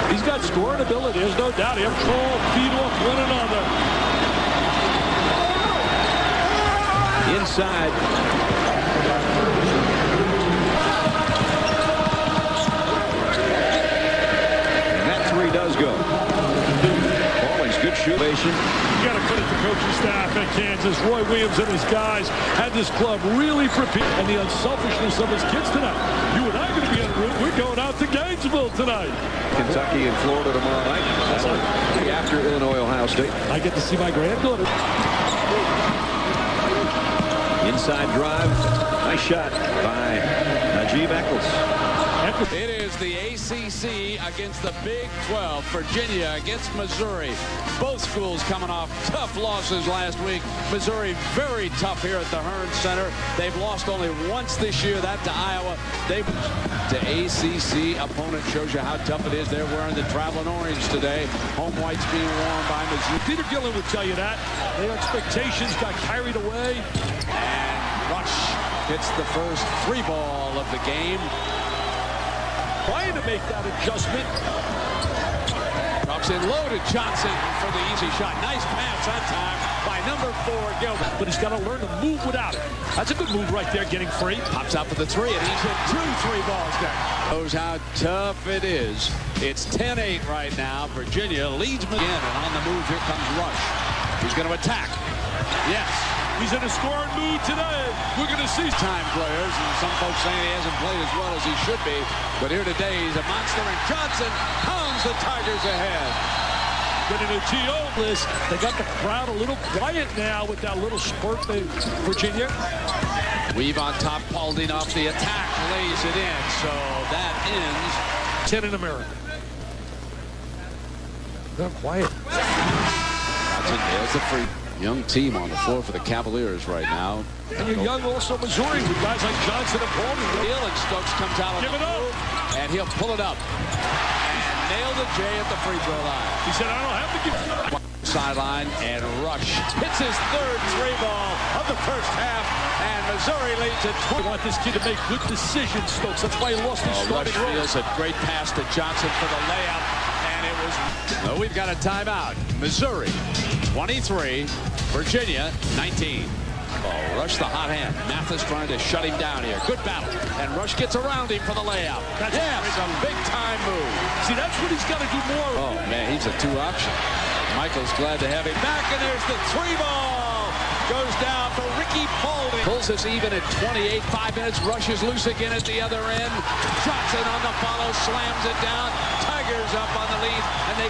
He's got scoring ability, there's no doubt. He has control, feed off one another. Inside. And that three does go. Pauling's good shooting. You got to credit the coaching staff at Kansas. Roy Williams and his guys had this club really prepared, and the unselfishness of his kids tonight. You and I are going to be en route. We're going out to Gainesville tonight. Kentucky and Florida tomorrow night. After Illinois, Ohio State. I get to see my granddaughter. Inside drive. Nice shot by Najib Eccles. It is the ACC against the Big 12. Virginia against Missouri. Both schools coming off tough losses last week. Missouri very tough here at the Hearn Center. They've lost only once this year, that to Iowa. The ACC opponent shows you how tough it is. They're wearing the traveling orange today. Home whites being worn by Missouri. Peter Gillen will tell you that. Their expectations got carried away. And Rush hits the first free ball of the game. Trying to make that adjustment. Drops in low to Johnson for the easy shot. Nice pass on time by number 4, Gilbert. But he's got to learn to move without it. That's a good move right there, getting free. Pops out for the three, and he's hit 2 3 balls there. Shows how tough it is. It's 10-8 right now. Virginia leads again, and on the move, here comes Rush. He's going to attack. Yes. He's in a scoring mood today. We're going to see time players, and some folks saying he hasn't played as well as he should be. But here today, he's a monster, and Johnson pounds the Tigers ahead. Getting a TO list. They got the crowd a little quiet now with that little spurt they Virginia. Weave on top, Paulding off the attack, lays it in. So that ends 10 in America. They're quiet. Johnson nails the free. Young team on the floor for the Cavaliers right now. And you're young also Missouri with guys like Johnson and Paulding. And Stokes comes out on Give it up. And he'll pull it up. And nail the J at the free throw line. He said, I don't have to give sideline, and Rush hits his third three ball of the first half, and Missouri leads at 20. I want this kid to make good decisions, Stokes. That's why he lost his starting role. Rush feels a great pass to Johnson for the layup, and it was... No, we've got a timeout. Missouri 23, Virginia 19. Oh, Rush the hot hand. Mathis trying to shut him down here. Good battle. And Rush gets around him for the layup. Yes, a big-time move. See, that's what he's got to do more. Oh, man, he's a two-option. Michael's glad to have him back, and there's the three ball. Goes down for Ricky Paulding. Pulls us even at 28. 5 minutes. Rush is loose again at the other end. Johnson on the follow. Slams it down. Tigers up on the lead, and they...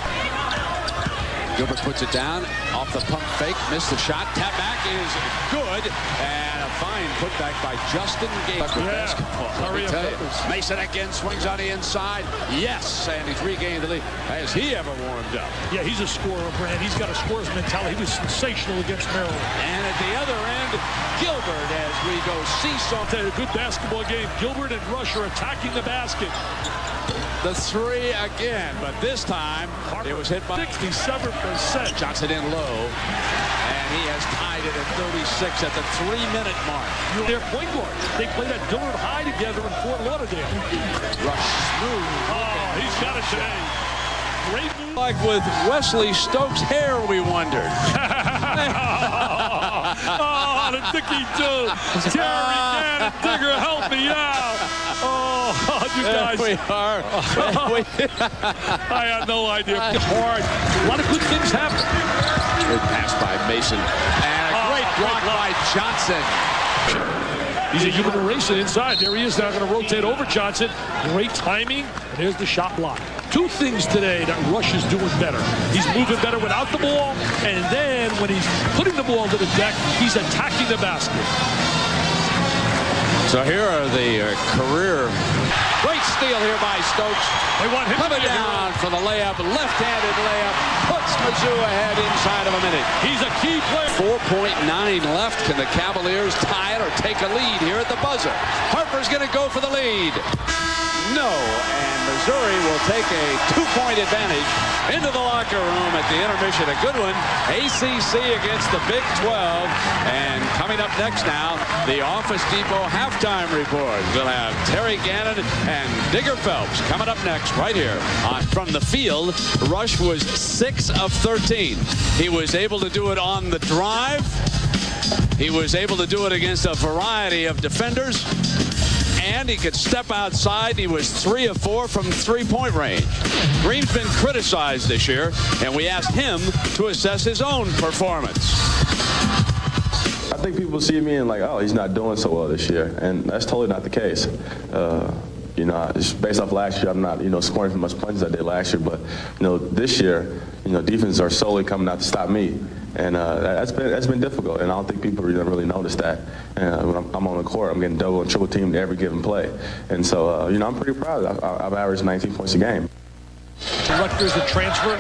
Gilbert puts it down off the pump fake, missed the shot. Tap back is good, and a fine putback by Justin Gates. Yeah. Mason again swings on the inside. Yes, and he's regained the lead. Has he ever warmed up? Yeah, he's a scorer, Brad. He's got a scorer's mentality. He was sensational against Maryland. And at the other end, Gilbert as we go seesaw. A good basketball game. Gilbert and Rush are attacking the basket. The three again, but this time it was hit by 67%. Johnson in low, and he has tied it at 36 at the 3-minute mark. Their point guard. They played at Dillard High together in Fort Lauderdale. Rush smooth. Oh, he's got it today. Great move. Like with Wesley Stokes' hair, we wondered. Oh, the Dicky too. Terry, Dan, and Digger, help me out. Oh, you guys. There we are. I had no idea. Hard. A lot of good things happen. Good pass by Mason. And block by Johnson. He's a human eraser inside. There he is now going to rotate over Johnson. Great timing. And there's the shot block. Two things today that Rush is doing better. He's moving better without the ball. And then when he's putting the ball to the deck, he's attacking the basket. So here are the career. Great steal here by Stokes. They want him coming down for the layup. Left-handed layup. Puts Mizzou ahead inside of a minute. He's a key player. 4.9 left. Can the Cavaliers tie it or take a lead here at the buzzer? Harper's going to go for the lead. No, and Missouri will take a 2-point advantage into the locker room at the intermission. A good one. ACC against the Big 12. And coming up next now, the Office Depot halftime report. We'll have Terry Gannon and Digger Phelps coming up next right here. From the field, Rush was 6 of 13. He was able to do it on the drive. He was able to do it against a variety of defenders. And he could step outside. He was 3 of 4 from three-point range. Green's been criticized this year, and we asked him to assess his own performance. I think people see me and like, oh, he's not doing so well this year, and that's totally not the case. You know, just based off last year, I'm not, scoring as much punches as I did last year, but, this year, defenses are solely coming out to stop me. And that's been difficult, and I don't think people really notice that. When I'm on the court, I'm getting double and triple teamed every given play. And so, I'm pretty proud. I've averaged 19 points a game. Rutgers the transfer.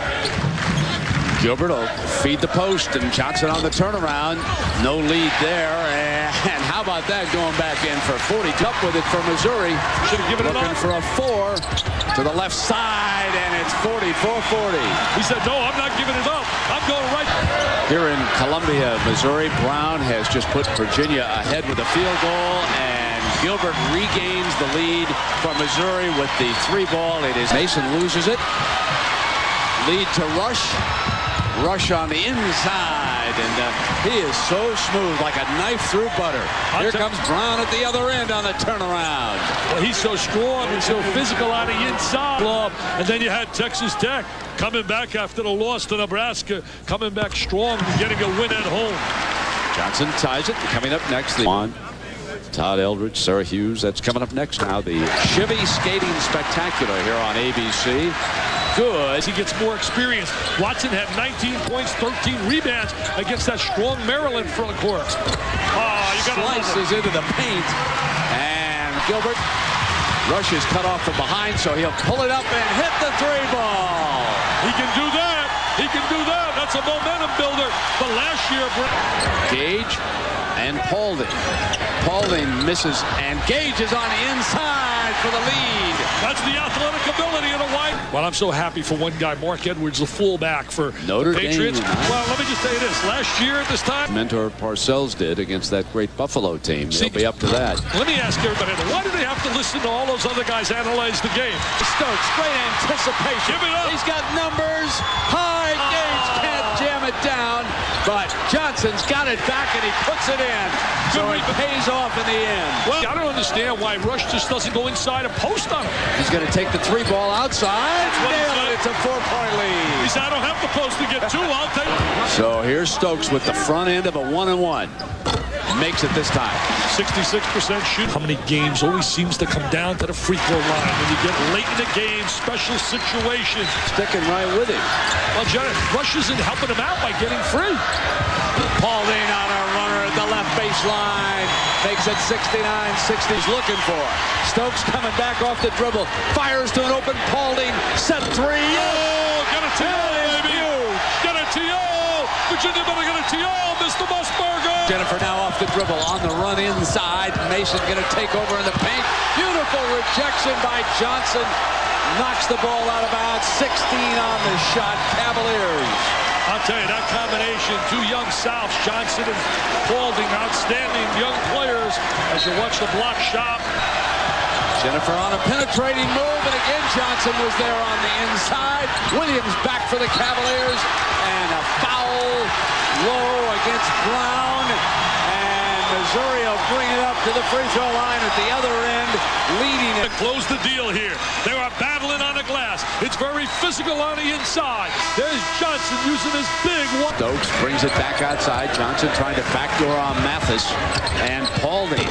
Gilbert will feed the post, and Johnson on the turnaround. No lead there, and how about that going back in for 40? Up with it for Missouri. Should have given it up. Looking for a 4 to the left side, and it's 44-40. He said, no, I'm not giving it up. I'm going right. Here in Columbia, Missouri, Brown has just put Virginia ahead with a field goal, and Gilbert regains the lead from Missouri with the 3-ball. It is Mason loses it. Lead to Rush. Rush on the inside, and he is so smooth, like a knife through butter. Here comes Brown at the other end on the turnaround. Well, he's so strong and so physical on the inside. And then you had Texas Tech coming back after the loss to Nebraska, coming back strong and getting a win at home. Johnson ties it. Coming up next, the Todd Eldridge, Sarah Hughes. That's coming up next now. The Chivy Skating Spectacular here on ABC. Good. He gets more experience. Watson had 19 points, 13 rebounds against that strong Maryland front court. You got slices into the paint, and Gilbert. Rush is cut off from behind, so he'll pull it up and hit the 3-ball. He can do that. He can do that. That's a momentum builder. But last year, Gage and Paulding. Paulding misses, and Gage is on the inside for the lead. That's the athletic ability of the white. Well, I'm so happy for one guy, Mark Edwards, the fullback for Notre Patriots. Dame. Well, let me just say this. Last year at this time, Mentor Parcells did against that great Buffalo team. They'll be up to that. Let me ask everybody, why do they have to listen to all those other guys analyze the game? Stokes, great anticipation. Give it up. He's got numbers. High. Gage can't jam it down, but Johnson's got it back, and he puts it in. So it pays off in the end. Well, I don't understand why Rush just doesn't go inside and post on him. He's going to take the 3-ball outside. Nailed it. It's a 4-point lead. He said, I don't have to post to get 2. I'll take it. So here's Stokes with the front end of a 1-and-1. Makes it this time. 66% shoot. How many games always seems to come down to the free throw line when you get late in the game, special situations. Sticking right with him. Well, Jared, Rush isn't helping him out by getting free. Paulding on a runner at the left baseline. Makes it 69-60. He's looking for Stokes coming back off the dribble. Fires to an open Paulding. Set 3. Oh, get a TO, baby. Get a TO. Virginia better get a TO. Mr. Musburger. Jennifer now off the dribble on the run inside. Mason going to take over in the paint. Beautiful rejection by Johnson. Knocks the ball out of bounds. 16 on the shot. Cavaliers. I'll tell you, that combination, 2 young Souths, Johnson and Paulding, outstanding young players as you watch the block shot. Jennifer on a penetrating move, and again Johnson was there on the inside. Williams back for the Cavaliers, and a foul low against Brown. And Missouri will bring it up to the free throw line at the other end, leading it. Close the deal here. They are battling on the glass. It's very physical on the inside. There's Johnson using his big one. Stokes brings it back outside. Johnson trying to backdoor on Mathis. And Paulding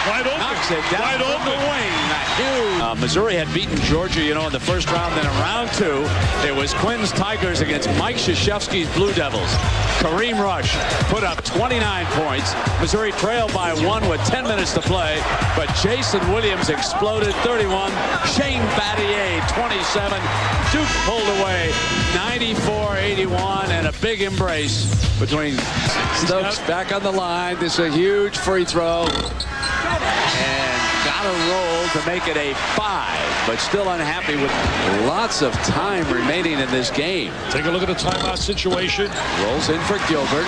wide open. Knocks it down wide from open. the wing. Huge. Missouri had beaten Georgia, in the first round. Then in round 2, it was Quinn's Tigers against Mike Krzyzewski's Blue Devils. Kareem Rush put up 29 points. Missouri trailed by 1 with 10 minutes to play. But Jason Williams exploded 31. Shane Battier 27. Duke pulled away 94-81, and a big embrace between Stokes back on the line. This is a huge free throw. And got a roll to make it a 5, but still unhappy with lots of time remaining in this game. Take a look at the timeout situation. Rolls in for Gilbert.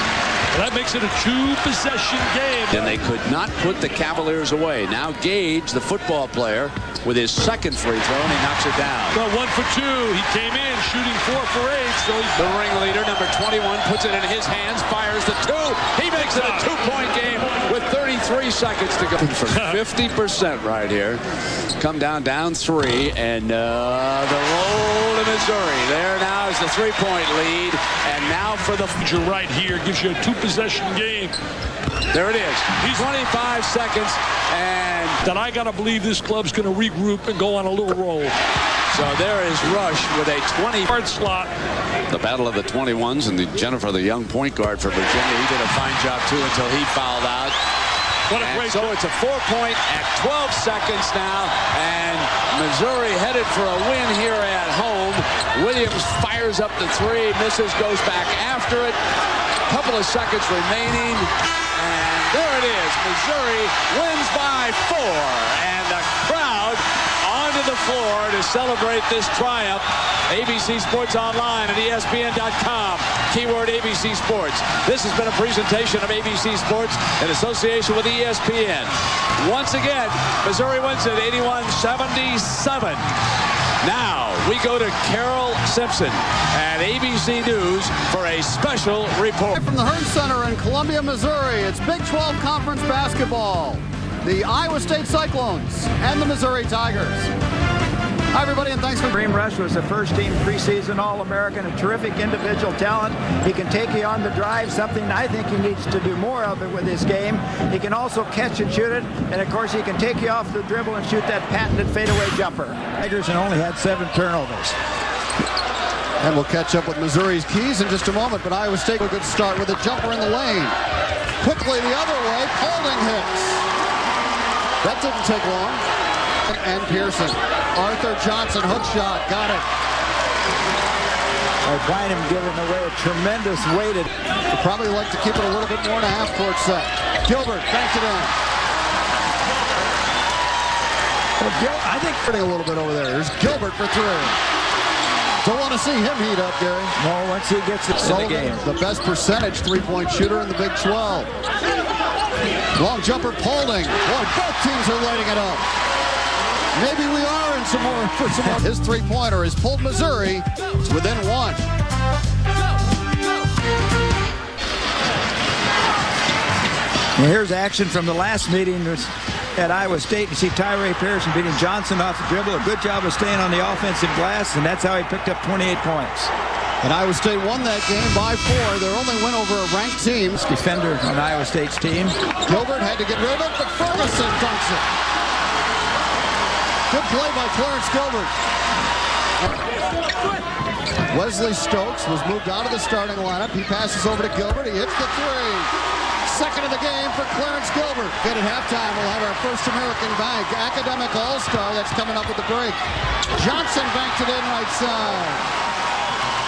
That makes it a 2-possession game. And they could not put the Cavaliers away. Now Gage, the football player, with his second free throw, and he knocks it down. Well, 1 for 2. He came in shooting 4 for 8. So he's the ringleader, number 21, puts it in his hands, fires the 2. He makes it a 2-point game with 33 seconds to go. For 50% right here. Come down 3, and the roll to Missouri. There now is the 3-point lead, and now for the future right here gives you a 2-possession game. There it is. He's 25 seconds, and that I gotta believe this club's gonna regroup and go on a little roll. So there is Rush with a 20-yard slot. The battle of the 21s, and Jennifer, the young point guard for Virginia, he did a fine job too until he fouled out. What a great so it's a 4-point at 12 seconds now, and Missouri headed for a win here at home. Williams fires up the 3, misses, goes back after it. Couple of seconds remaining, and there it is. Missouri wins by 4, and the crowd onto the floor to celebrate this triumph. ABC Sports Online at ESPN.com. Keyword ABC Sports. This has been a presentation of ABC Sports in association with ESPN. Once again, Missouri wins it 81-77. Now we go to Carol Simpson at ABC News for a special report. From the Hearn Center in Columbia, Missouri, it's Big 12 Conference basketball. The Iowa State Cyclones and the Missouri Tigers. Hi, everybody, and thanks for... Kareem Rush was a first-team preseason All-American, a terrific individual talent. He can take you on the drive, something I think he needs to do more of it with his game. He can also catch and shoot it, and, of course, he can take you off the dribble and shoot that patented fadeaway jumper. Tigers and only had 7 turnovers. And we'll catch up with Missouri's keys in just a moment, but Iowa State a good start with a jumper in the lane. Quickly the other way, Paulding hits. That didn't take long. And Pearson. Arthur Johnson, hook shot, got it. Bynum giving away a tremendous weighted. Would probably like to keep it a little bit more in a half-court set. Gilbert banked it in. Well, I think a little bit over there. Here's Gilbert for 3. Don't want to see him heat up, Gary. No, once he gets it in the game. The best percentage 3-point shooter in the Big 12. Long jumper, Paulding. Boy, both teams are lighting it up. Maybe we are in some more for some more. His 3-pointer has pulled Missouri to within 1. Well, here's action from the last meeting at Iowa State. You see Tyree Pearson beating Johnson off the dribble. A good job of staying on the offensive glass, and that's how he picked up 28 points. And Iowa State won that game by 4. Their only win over a ranked team. Defender on Iowa State's team. Gilbert had to get rid of it, but Ferguson dunks it. Good play by Clarence Gilbert. Wesley Stokes was moved out of the starting lineup. He passes over to Gilbert. He hits the 3. Second of the game for Clarence Gilbert. Good at halftime. We'll have our first American bank. Academic All-Star that's coming up with the break. Johnson banked it in right side.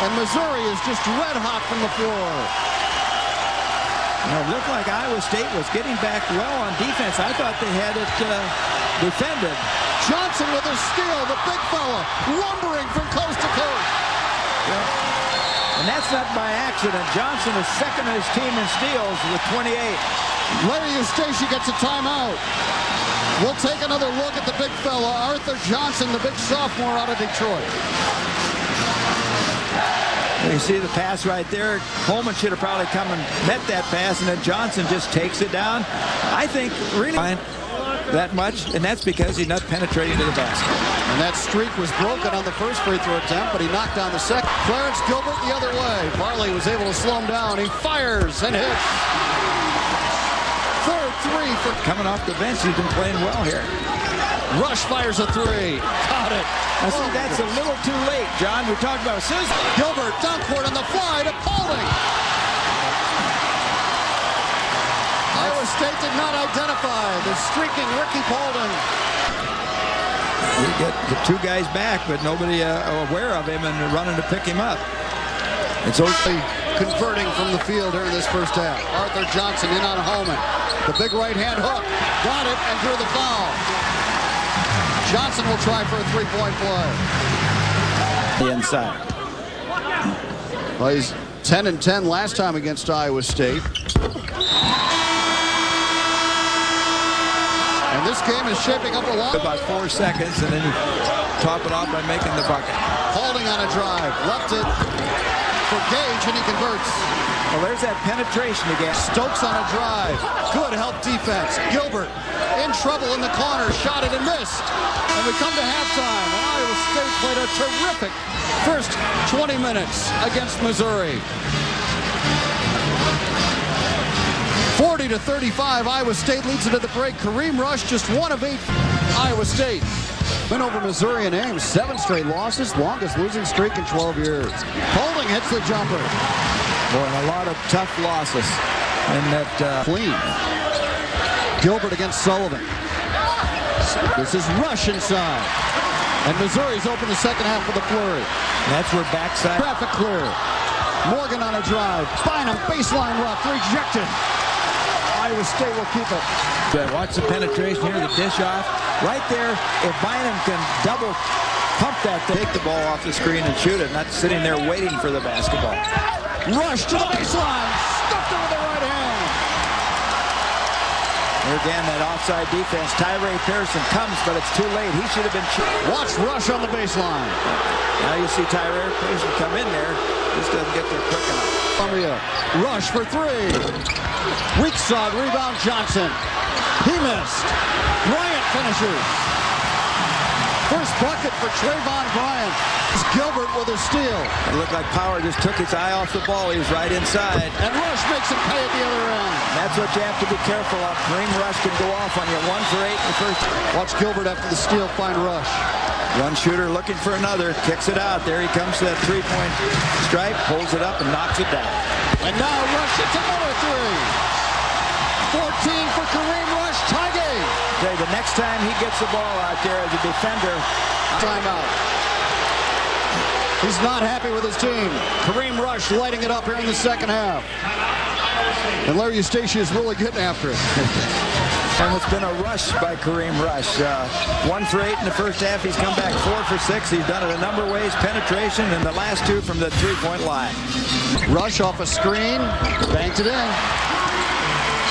And Missouri is just red hot from the floor. It looked like Iowa State was getting back well on defense. I thought they had it defended. Johnson with a steal, the big fella, lumbering from coast to coast. Yeah. And that's not by accident. Johnson is second in his team in steals with 28. Larry Eustace gets a timeout. We'll take another look at the big fella, Arthur Johnson, the big sophomore out of Detroit. You see the pass right there. Coleman should have probably come and met that pass, and then Johnson just takes it down. I think really that much, and that's because he's not penetrating to the basket. And that streak was broken on the first free throw attempt, but he knocked down the second. Clarence Gilbert the other way. Farley was able to slow him down. He fires and hits. Third three for... Coming off the bench, he's been playing well here. Rush fires a three. Got it. I see that's a little too late, John. We talked about Susan. Gilbert dunk court on the fly to Paulding. Iowa State did not identify the streaking Ricky Paulding. We get the two guys back, but nobody aware of him and running to pick him up. It's only converting from the field during this first half. Arthur Johnson in on Holman. The big right-hand hook. Got it and drew the foul. Johnson will try for a three-point play. The inside. Well, he's 10-10 last time against Iowa State. And this game is shaping up a lot. About 4 seconds, and then you top it off by making the bucket. Holding on a drive. Left it for Gage, and he converts. Well, there's that penetration again. Stokes on a drive. Good help defense. Gilbert in trouble in the corner. Shot it and missed. And we come to halftime. And Iowa State played a terrific first 20 minutes against Missouri. 40-35, Iowa State leads into the break. Kareem Rush just 1 of 8. Iowa State win over Missouri and Ames. 7 straight losses, longest losing streak in 12 years. Paulding hits the jumper. Boy, and a lot of tough losses in that clean. Gilbert against Sullivan. This is Rush inside. And Missouri's open the second half with a flurry. And that's where backside. Traffic clear. Morgan on a drive. Bynum baseline rough. Rejected. Iowa State will keep it. Watch the penetration here, the dish off. Right there, if Bynum can double pump that, take the ball off the screen and shoot it, not sitting there waiting for the basketball. Rush to the baseline. Stuffed it with the right hand. Here again, that offside defense. Tyree Pearson comes, but it's too late. He should have been... Watch Rush on the baseline. Now you see Tyree Pearson come in there. Just doesn't get there quick enough. Rush for three. Weak side rebound Johnson. He missed. Bryant finishes. First bucket for Trayvon Bryant. It's Gilbert with a steal. It looked like Power just took his eye off the ball. He was right inside. And Rush makes him pay at the other end. That's what you have to be careful of. Kareem Rush can go off on you. 1 for 8 in the first. Watch Gilbert after the steal find Rush. One shooter looking for another. Kicks it out. There he comes to that three-point stripe. Pulls it up and knocks it down. And now Rush hits another three. 14 for Kareem Rush. Tie game. Okay, the next time he gets the ball out there as a defender. Timeout. He's not happy with his team. Kareem Rush lighting it up here in the second half. And Larry Eustachius is really getting after it. And it's been a rush by Kareem Rush. 1 for 8 in the first half. He's come back 4 for 6. He's done it a number of ways. Penetration, and the last 2 from the three-point line. Rush off a screen. Banked it in.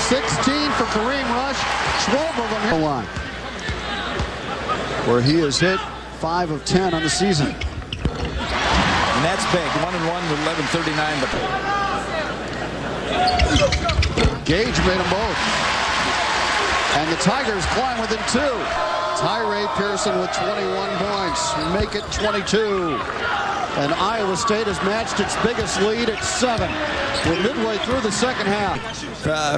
16 for Kareem Rush. 12 of them here. Line. Where he has hit 5 of 10 on the season. And that's big. 1-1 with 11:39. Gage made them both. And the Tigers climb within 2. Tyree Pearson with 21 points. Make it 22. And Iowa State has matched its biggest lead at 7. We're midway through the second half.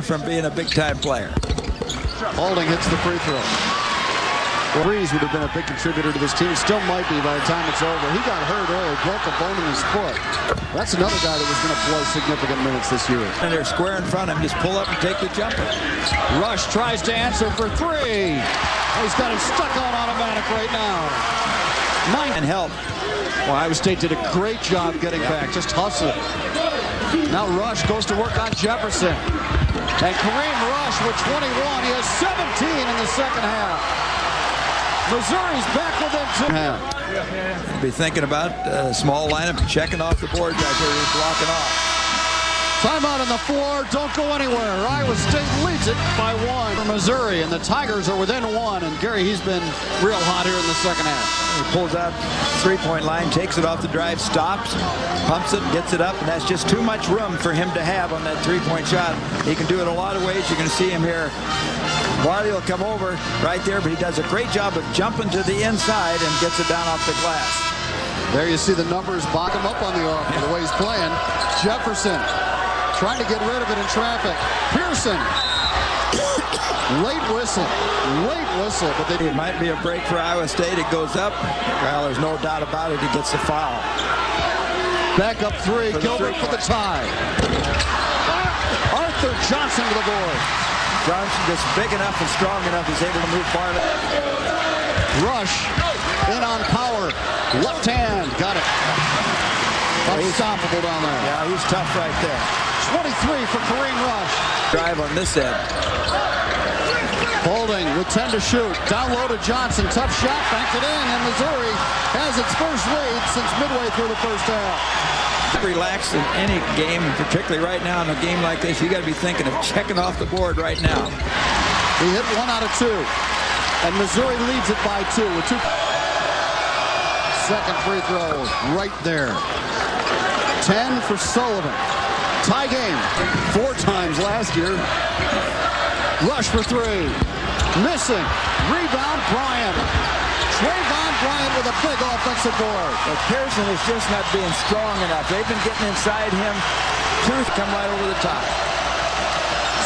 From being a big-time player. Paulding hits the free throw. Breeze would have been a big contributor to this team. Still might be by the time it's over. He got hurt early, broke a bone in his foot. That's another guy that was going to play significant minutes this year. And they're square in front of him. Just pull up and take the jumper. Rush tries to answer for 3. He's got him stuck on automatic right now. 9 and help. Well, Iowa State did a great job getting back, just hustling. Now Rush goes to work on Jefferson. And Kareem Rush with 21. He has 17 in the second half. Missouri's back within 2. Be thinking about small lineup, checking off the board right there. He's blocking off. Timeout on the floor. Don't go anywhere. Iowa State leads it by 1 for Missouri, and the Tigers are within 1. And Gary, he's been real hot here in the second half. He pulls out three-point line, takes it off the drive, stops, pumps it, gets it up, and that's just too much room for him to have on that three-point shot. He can do it a lot of ways. You're going to see him here Wiley will come over right there, but he does a great job of jumping to the inside and gets it down off the glass. There you see the numbers back him up on the offer, the way he's playing. Jefferson trying to get rid of it in traffic. Pearson. Late whistle, but it might be a break for Iowa State. It goes up. Well, there's no doubt about it. He gets the foul. Back up three. Gilbert for the tie. Arthur Johnson to the board. Johnson just big enough and strong enough. He's able to move Bartlett. Rush in on power. Left hand. Got it. Unstoppable down there. Yeah, he's tough right there. 23 for Kareem Rush. Drive on this end. Holding with 10 to shoot. Down low to Johnson. Tough shot. Banked it in. And Missouri has its first lead since midway through the first half. Relaxed in any game, particularly right now in a game like this. You got to be thinking of checking off the board right now. He hit 1 out of 2. And Missouri leads it by 2 with 2. Second free throw right there. 10 for Sullivan. Tie game 4 times last year. Rush for 3. Missing. Rebound, Bryant. Trayvon Bryant with a big offensive board. But Pearson is just not being strong enough. They've been getting inside him. Truth come right over the top.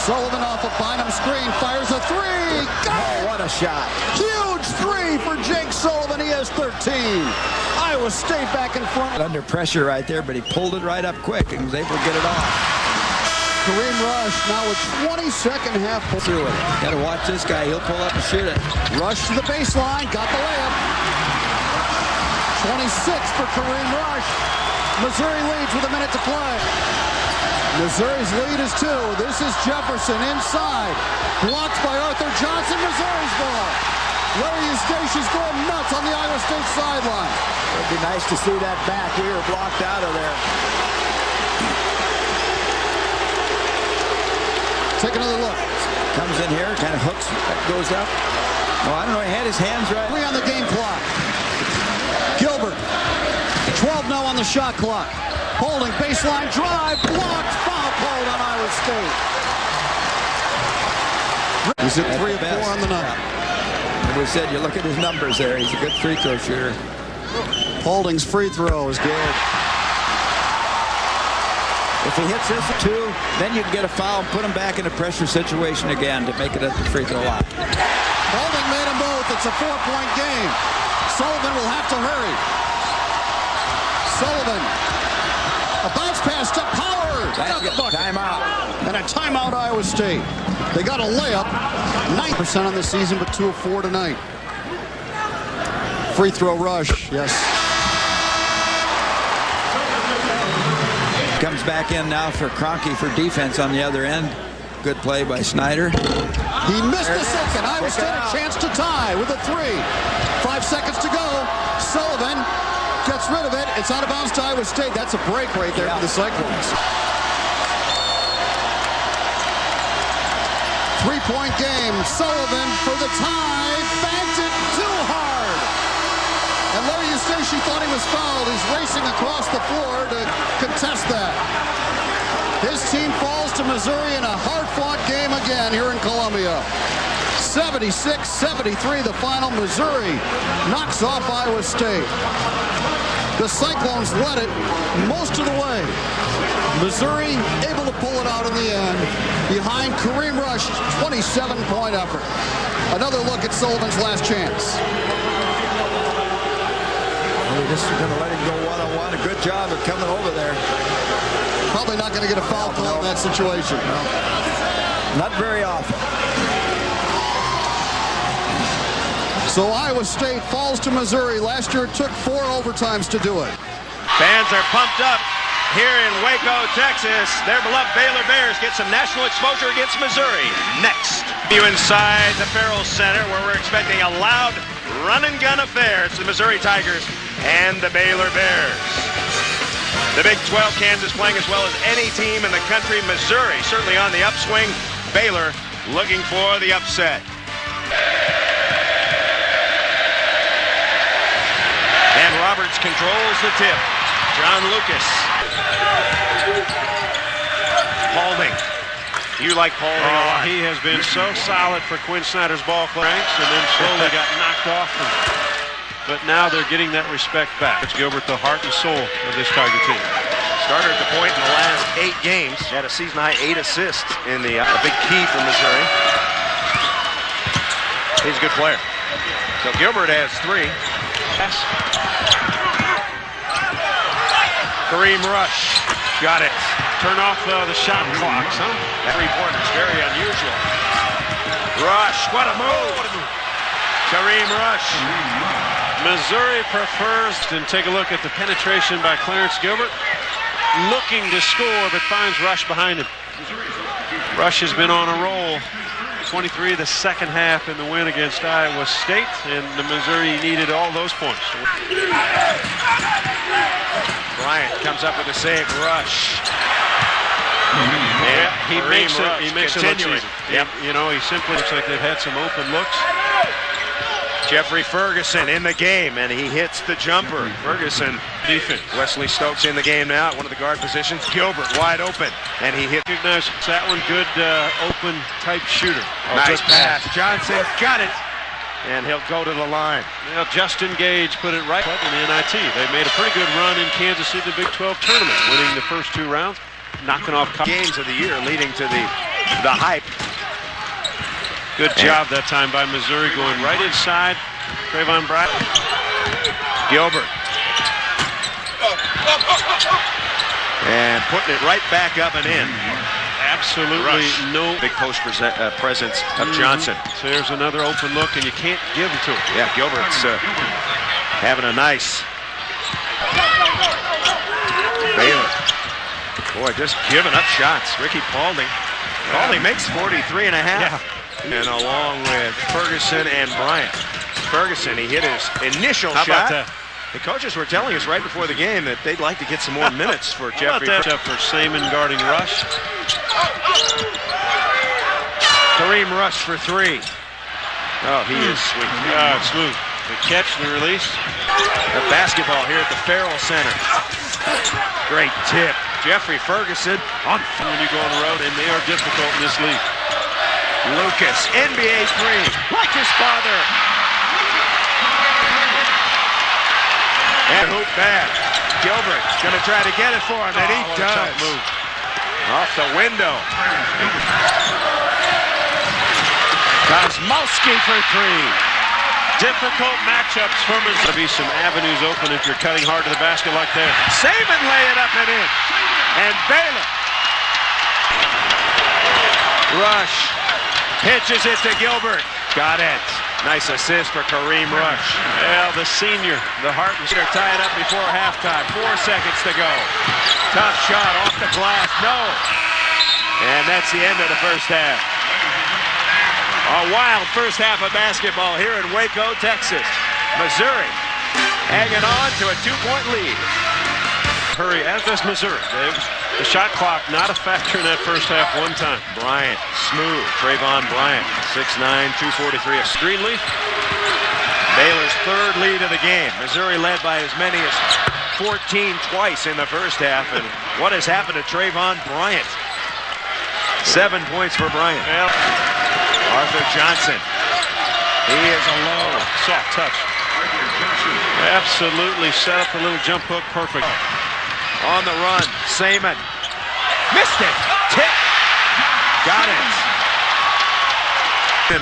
Sullivan off a Bynum screen. Fires a 3. Oh, what a shot. Huge 3 for Jake Sullivan. He has 13. Iowa State back in front. Under pressure right there, but he pulled it right up quick and was able to get it off. Kareem Rush now with 22nd half through it. Got to watch this guy. He'll pull up and shoot it. Rush to the baseline. Got the layup. 26 for Kareem Rush. Missouri leads with a minute to play. Missouri's lead is 2. This is Jefferson inside. Blocked by Arthur Johnson. Missouri's ball. Larry Eustachy's going nuts on the Iowa State sideline. It'd be nice to see that back. We were blocked out of there. Take another look. Comes in here, kind of hooks, goes up. Oh, I don't know, he had his hands right. 3 on the game clock. Gilbert. 12 now on the shot clock. Holding, baseline drive, blocked, foul called on Iowa State. He's at 3 of 4 on the night. We said, you look at his numbers there. He's a good free throw shooter. Holding's free throw is good. If he hits this at 2, then you can get a foul and put him back in a pressure situation again to make it at the free throw line. Holding made them both. It's a 4-point game. Sullivan will have to hurry. Sullivan. A bounce pass to Power. Timeout. And a timeout, Iowa State. They got a layup. 9% on the season, but 2 of 4 tonight. Free throw Rush. Yes. Comes back in now for Kroenke for defense on the other end. Good play by Snyder. He missed the second. Iowa State a chance to tie with a 3. 5 seconds to go. Sullivan gets rid of it. It's out of bounds to Iowa State. That's a break right there for the Cyclones. 3-point game. Sullivan for the tie. Banked it too hard. And Larry Eustachy thought he was fouled. He's racing across the floor to contest that. His team falls to Missouri in a hard-fought game again here in Columbia. 76-73 the final. Missouri knocks off Iowa State. The Cyclones led it most of the way. Missouri able to pull it out in the end behind Kareem Rush's 27-point effort. Another look at Sullivan's last chance. They're just going to let him go one-on-one. A good job of coming over there. Probably not going to get a foul call in that situation. No. Not very often. So Iowa State falls to Missouri. Last year it took 4 overtimes to do it. Fans are pumped up here in Waco, Texas. Their beloved Baylor Bears get some national exposure against Missouri next. You inside the Farrell Center where we're expecting a loud run-and-gun affair. It's the Missouri Tigers and the Baylor Bears. The Big 12 Kansas playing as well as any team in the country. Missouri certainly on the upswing. Baylor looking for the upset. And Roberts controls the tip. John Lucas. Holding. You like Paulding a lot. He has been so solid for Quinn Snyder's ball club ranks, and then slowly got knocked off. But now they're getting that respect back. It's Gilbert, the heart and soul of this Tiger team. Starter at the point in the last 8 games. Had a season-high 8 assists in the a big key for Missouri. He's a good player. So Gilbert has 3. Yes. Kareem Rush. Got it. Turn off the shot clocks, huh? That 3-pointer's very unusual. Rush. What a move. Kareem Rush. Missouri prefers, and take a look at the penetration by Clarence Gilbert. Looking to score, but finds Rush behind him. Rush has been on a roll. 23 the second half in the win against Iowa State, and the Missouri needed all those points. Bryant comes up with a save. Rush. Yeah, he makes it look easy. Yep. You know, he simply looks like they've had some open looks. Jeffrey Ferguson in the game, and he hits the jumper. Ferguson defense. Wesley Stokes in the game now at one of the guard positions. Gilbert wide open, and he hit. Recognize that one. Good open type shooter. Nice pass. Johnson got it, and he'll go to the line. Well, Justin Gage put it right up in the NIT. They made a pretty good run in Kansas City, the Big 12 tournament, winning the first 2 rounds, knocking off games of the year, leading to the hype. Good job that time by Missouri, going right inside Trayvon Bryant. Gilbert. And putting it right back up and in. Absolutely Rush. no big post presence of Johnson. So there's another open look, and you can't give them to him. Yeah, Gilbert's having a nice. Baylor. Boy, just giving up shots. Ricky Paulding. Paulding makes 43.5. Yeah. And along with Ferguson and Bryant. Ferguson, he hit his initial How shot. about that? The coaches were telling us right before the game that they'd like to get some more minutes for Jeffrey. How about that for Saman guarding Rush? Kareem Rush for 3. Oh, he is sweet. Smooth. The catch, the release. The basketball here at the Farrell Center. Great tip. Jeffrey Ferguson on when you go on the road, and they are difficult in this league. Lucas, NBA 3, like his father. And hoop back. Gilbert's going to try to get it for him, and he does. Move. Off the window. Kosmowski for 3. Difficult matchups for Missouri. There'll be some avenues open if you're cutting hard to the basket like that. Saban lay it up and in. And Baylor. Rush. Pitches it to Gilbert. Got it. Nice assist for Kareem Rush. Well, the senior, the heart and They're tying up before halftime. 4 seconds to go. Tough shot off the glass. No. And that's the end of the first half. A wild first half of basketball here in Waco, Texas. Missouri hanging on to a 2-point lead. Hurry, as does Missouri. The shot clock not a factor in that first half one time. Bryant, smooth. Trayvon Bryant, 6'9", 243 of Greenleaf. Baylor's 3rd lead of the game. Missouri led by as many as 14 twice in the first half. And what has happened to Trayvon Bryant? 7 points for Bryant. Well, Arthur Johnson. He is alone. Soft touch. Absolutely set up the little jump hook perfect. On the run, Saman. Missed it. Tip. Got it.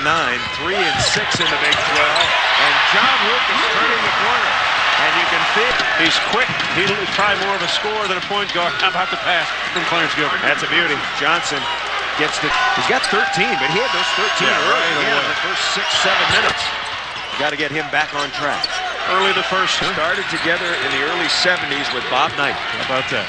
9, 3 and 6 in the Big 12. And John Rook is turning the corner. And you can feel he's quick. He's probably more of a scorer than a point guard. How about the pass from Clarence Gilbert? That's a beauty. Johnson gets the. He's got 13, but he had those 13 early in the first 6-7 minutes. Got to get him back on track. Early the first. Started together in the early 70s with Bob Knight. How about that?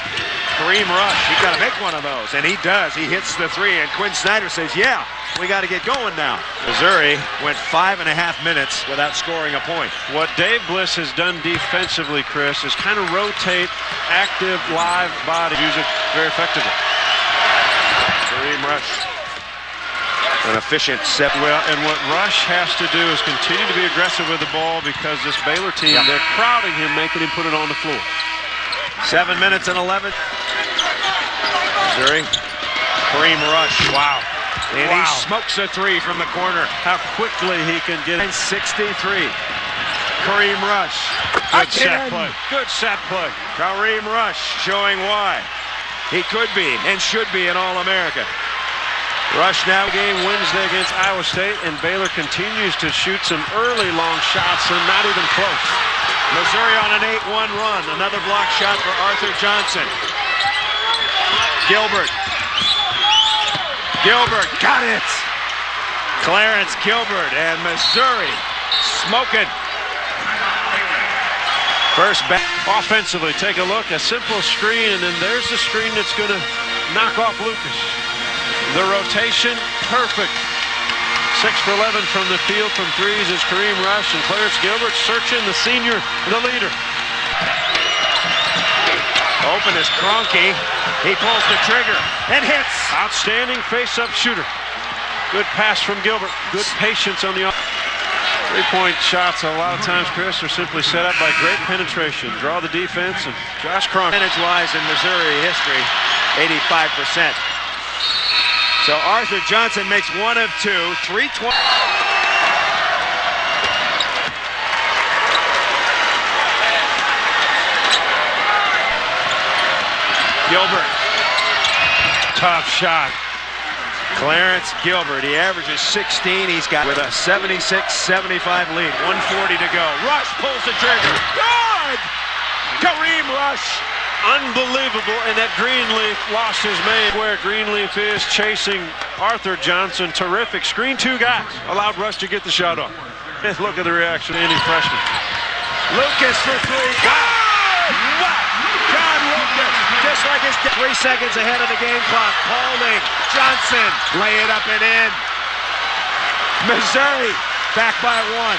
Kareem Rush, he's got to make one of those, and he does. He hits the 3, and Quinn Snyder says, yeah, we got to get going now. Missouri went 5.5 minutes without scoring a point. What Dave Bliss has done defensively, Chris, is kind of rotate active, live body, use it very effectively. Kareem Rush. An efficient set. Well, and what Rush has to do is continue to be aggressive with the ball because this Baylor team, they're crowding him, making him put it on the floor. 7 minutes and 11. Missouri Kareem Rush, wow. And he smokes a three from the corner. How quickly he can get it. 63. Kareem Rush. Good set play. Good set play. Kareem Rush showing why he could be and should be an All-American. Rush now game Wednesday against Iowa State, and Baylor continues to shoot some early long shots and not even close. Missouri on an 8-1 run. Another block shot for Arthur Johnson. Gilbert. Gilbert got it. Clarence Gilbert and Missouri smoking. First back offensively, take a look, a simple screen, and then there's the screen that's going to knock off Lucas. The rotation, perfect. 6 for 11 from the field from threes is Kareem Rush, and Clarence Gilbert searching the senior, the leader. Open is Kroenke. He pulls the trigger and hits. Outstanding face-up shooter. Good pass from Gilbert. Good patience on the three-point shots. A lot of times, Chris, are simply set up by great penetration. Draw the defense, and Josh Kroenke. Percentage-wise in Missouri history, 85%. So Arthur Johnson makes 1 of 2, 320. Gilbert. Tough shot. Clarence Gilbert, he averages 16. He's got with a 76-75 lead. 140 to go. Rush pulls the trigger. Good! Kareem Rush. Unbelievable, and that Greenleaf lost his man where Greenleaf is chasing Arthur Johnson. Terrific screen, 2 guys. Allowed Rush to get the shot off. And look at the reaction of any freshman. Lucas for 3. Good! Wow! John Lucas, just like his 3 seconds ahead of the game clock. Paulding, Johnson, lay it up and in. Missouri back by 1.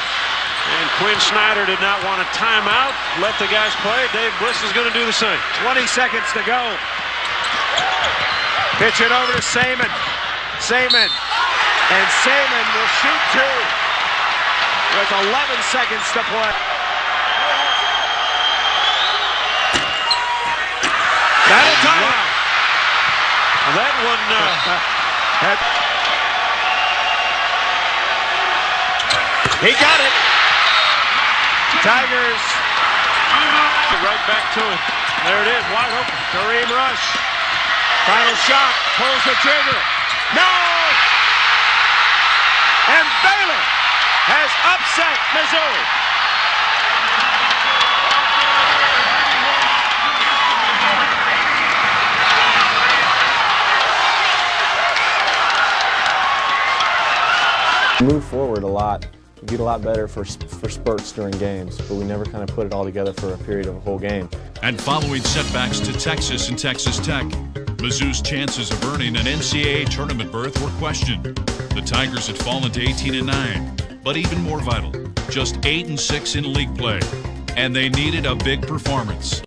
And Quinn Snyder did not want a timeout. Let the guys play. Dave Bliss is going to do the same. 20 seconds to go. Pitch it over to Saman. Saman. And Saman will shoot 2 with 11 seconds to play. That'll timeout. That one. He got it. Tigers. Right back to it. There it is, wide open. Kareem Rush. Final shot. Pulls the trigger. No! And Baylor has upset Missouri. Move forward a lot. We get a lot better for spurts during games, but we never kind of put it all together for a period of a whole game. And following setbacks to Texas and Texas Tech, Mizzou's chances of earning an NCAA tournament berth were questioned. The Tigers had fallen to 18-9, but even more vital, just 8-6 in league play, and they needed a big performance.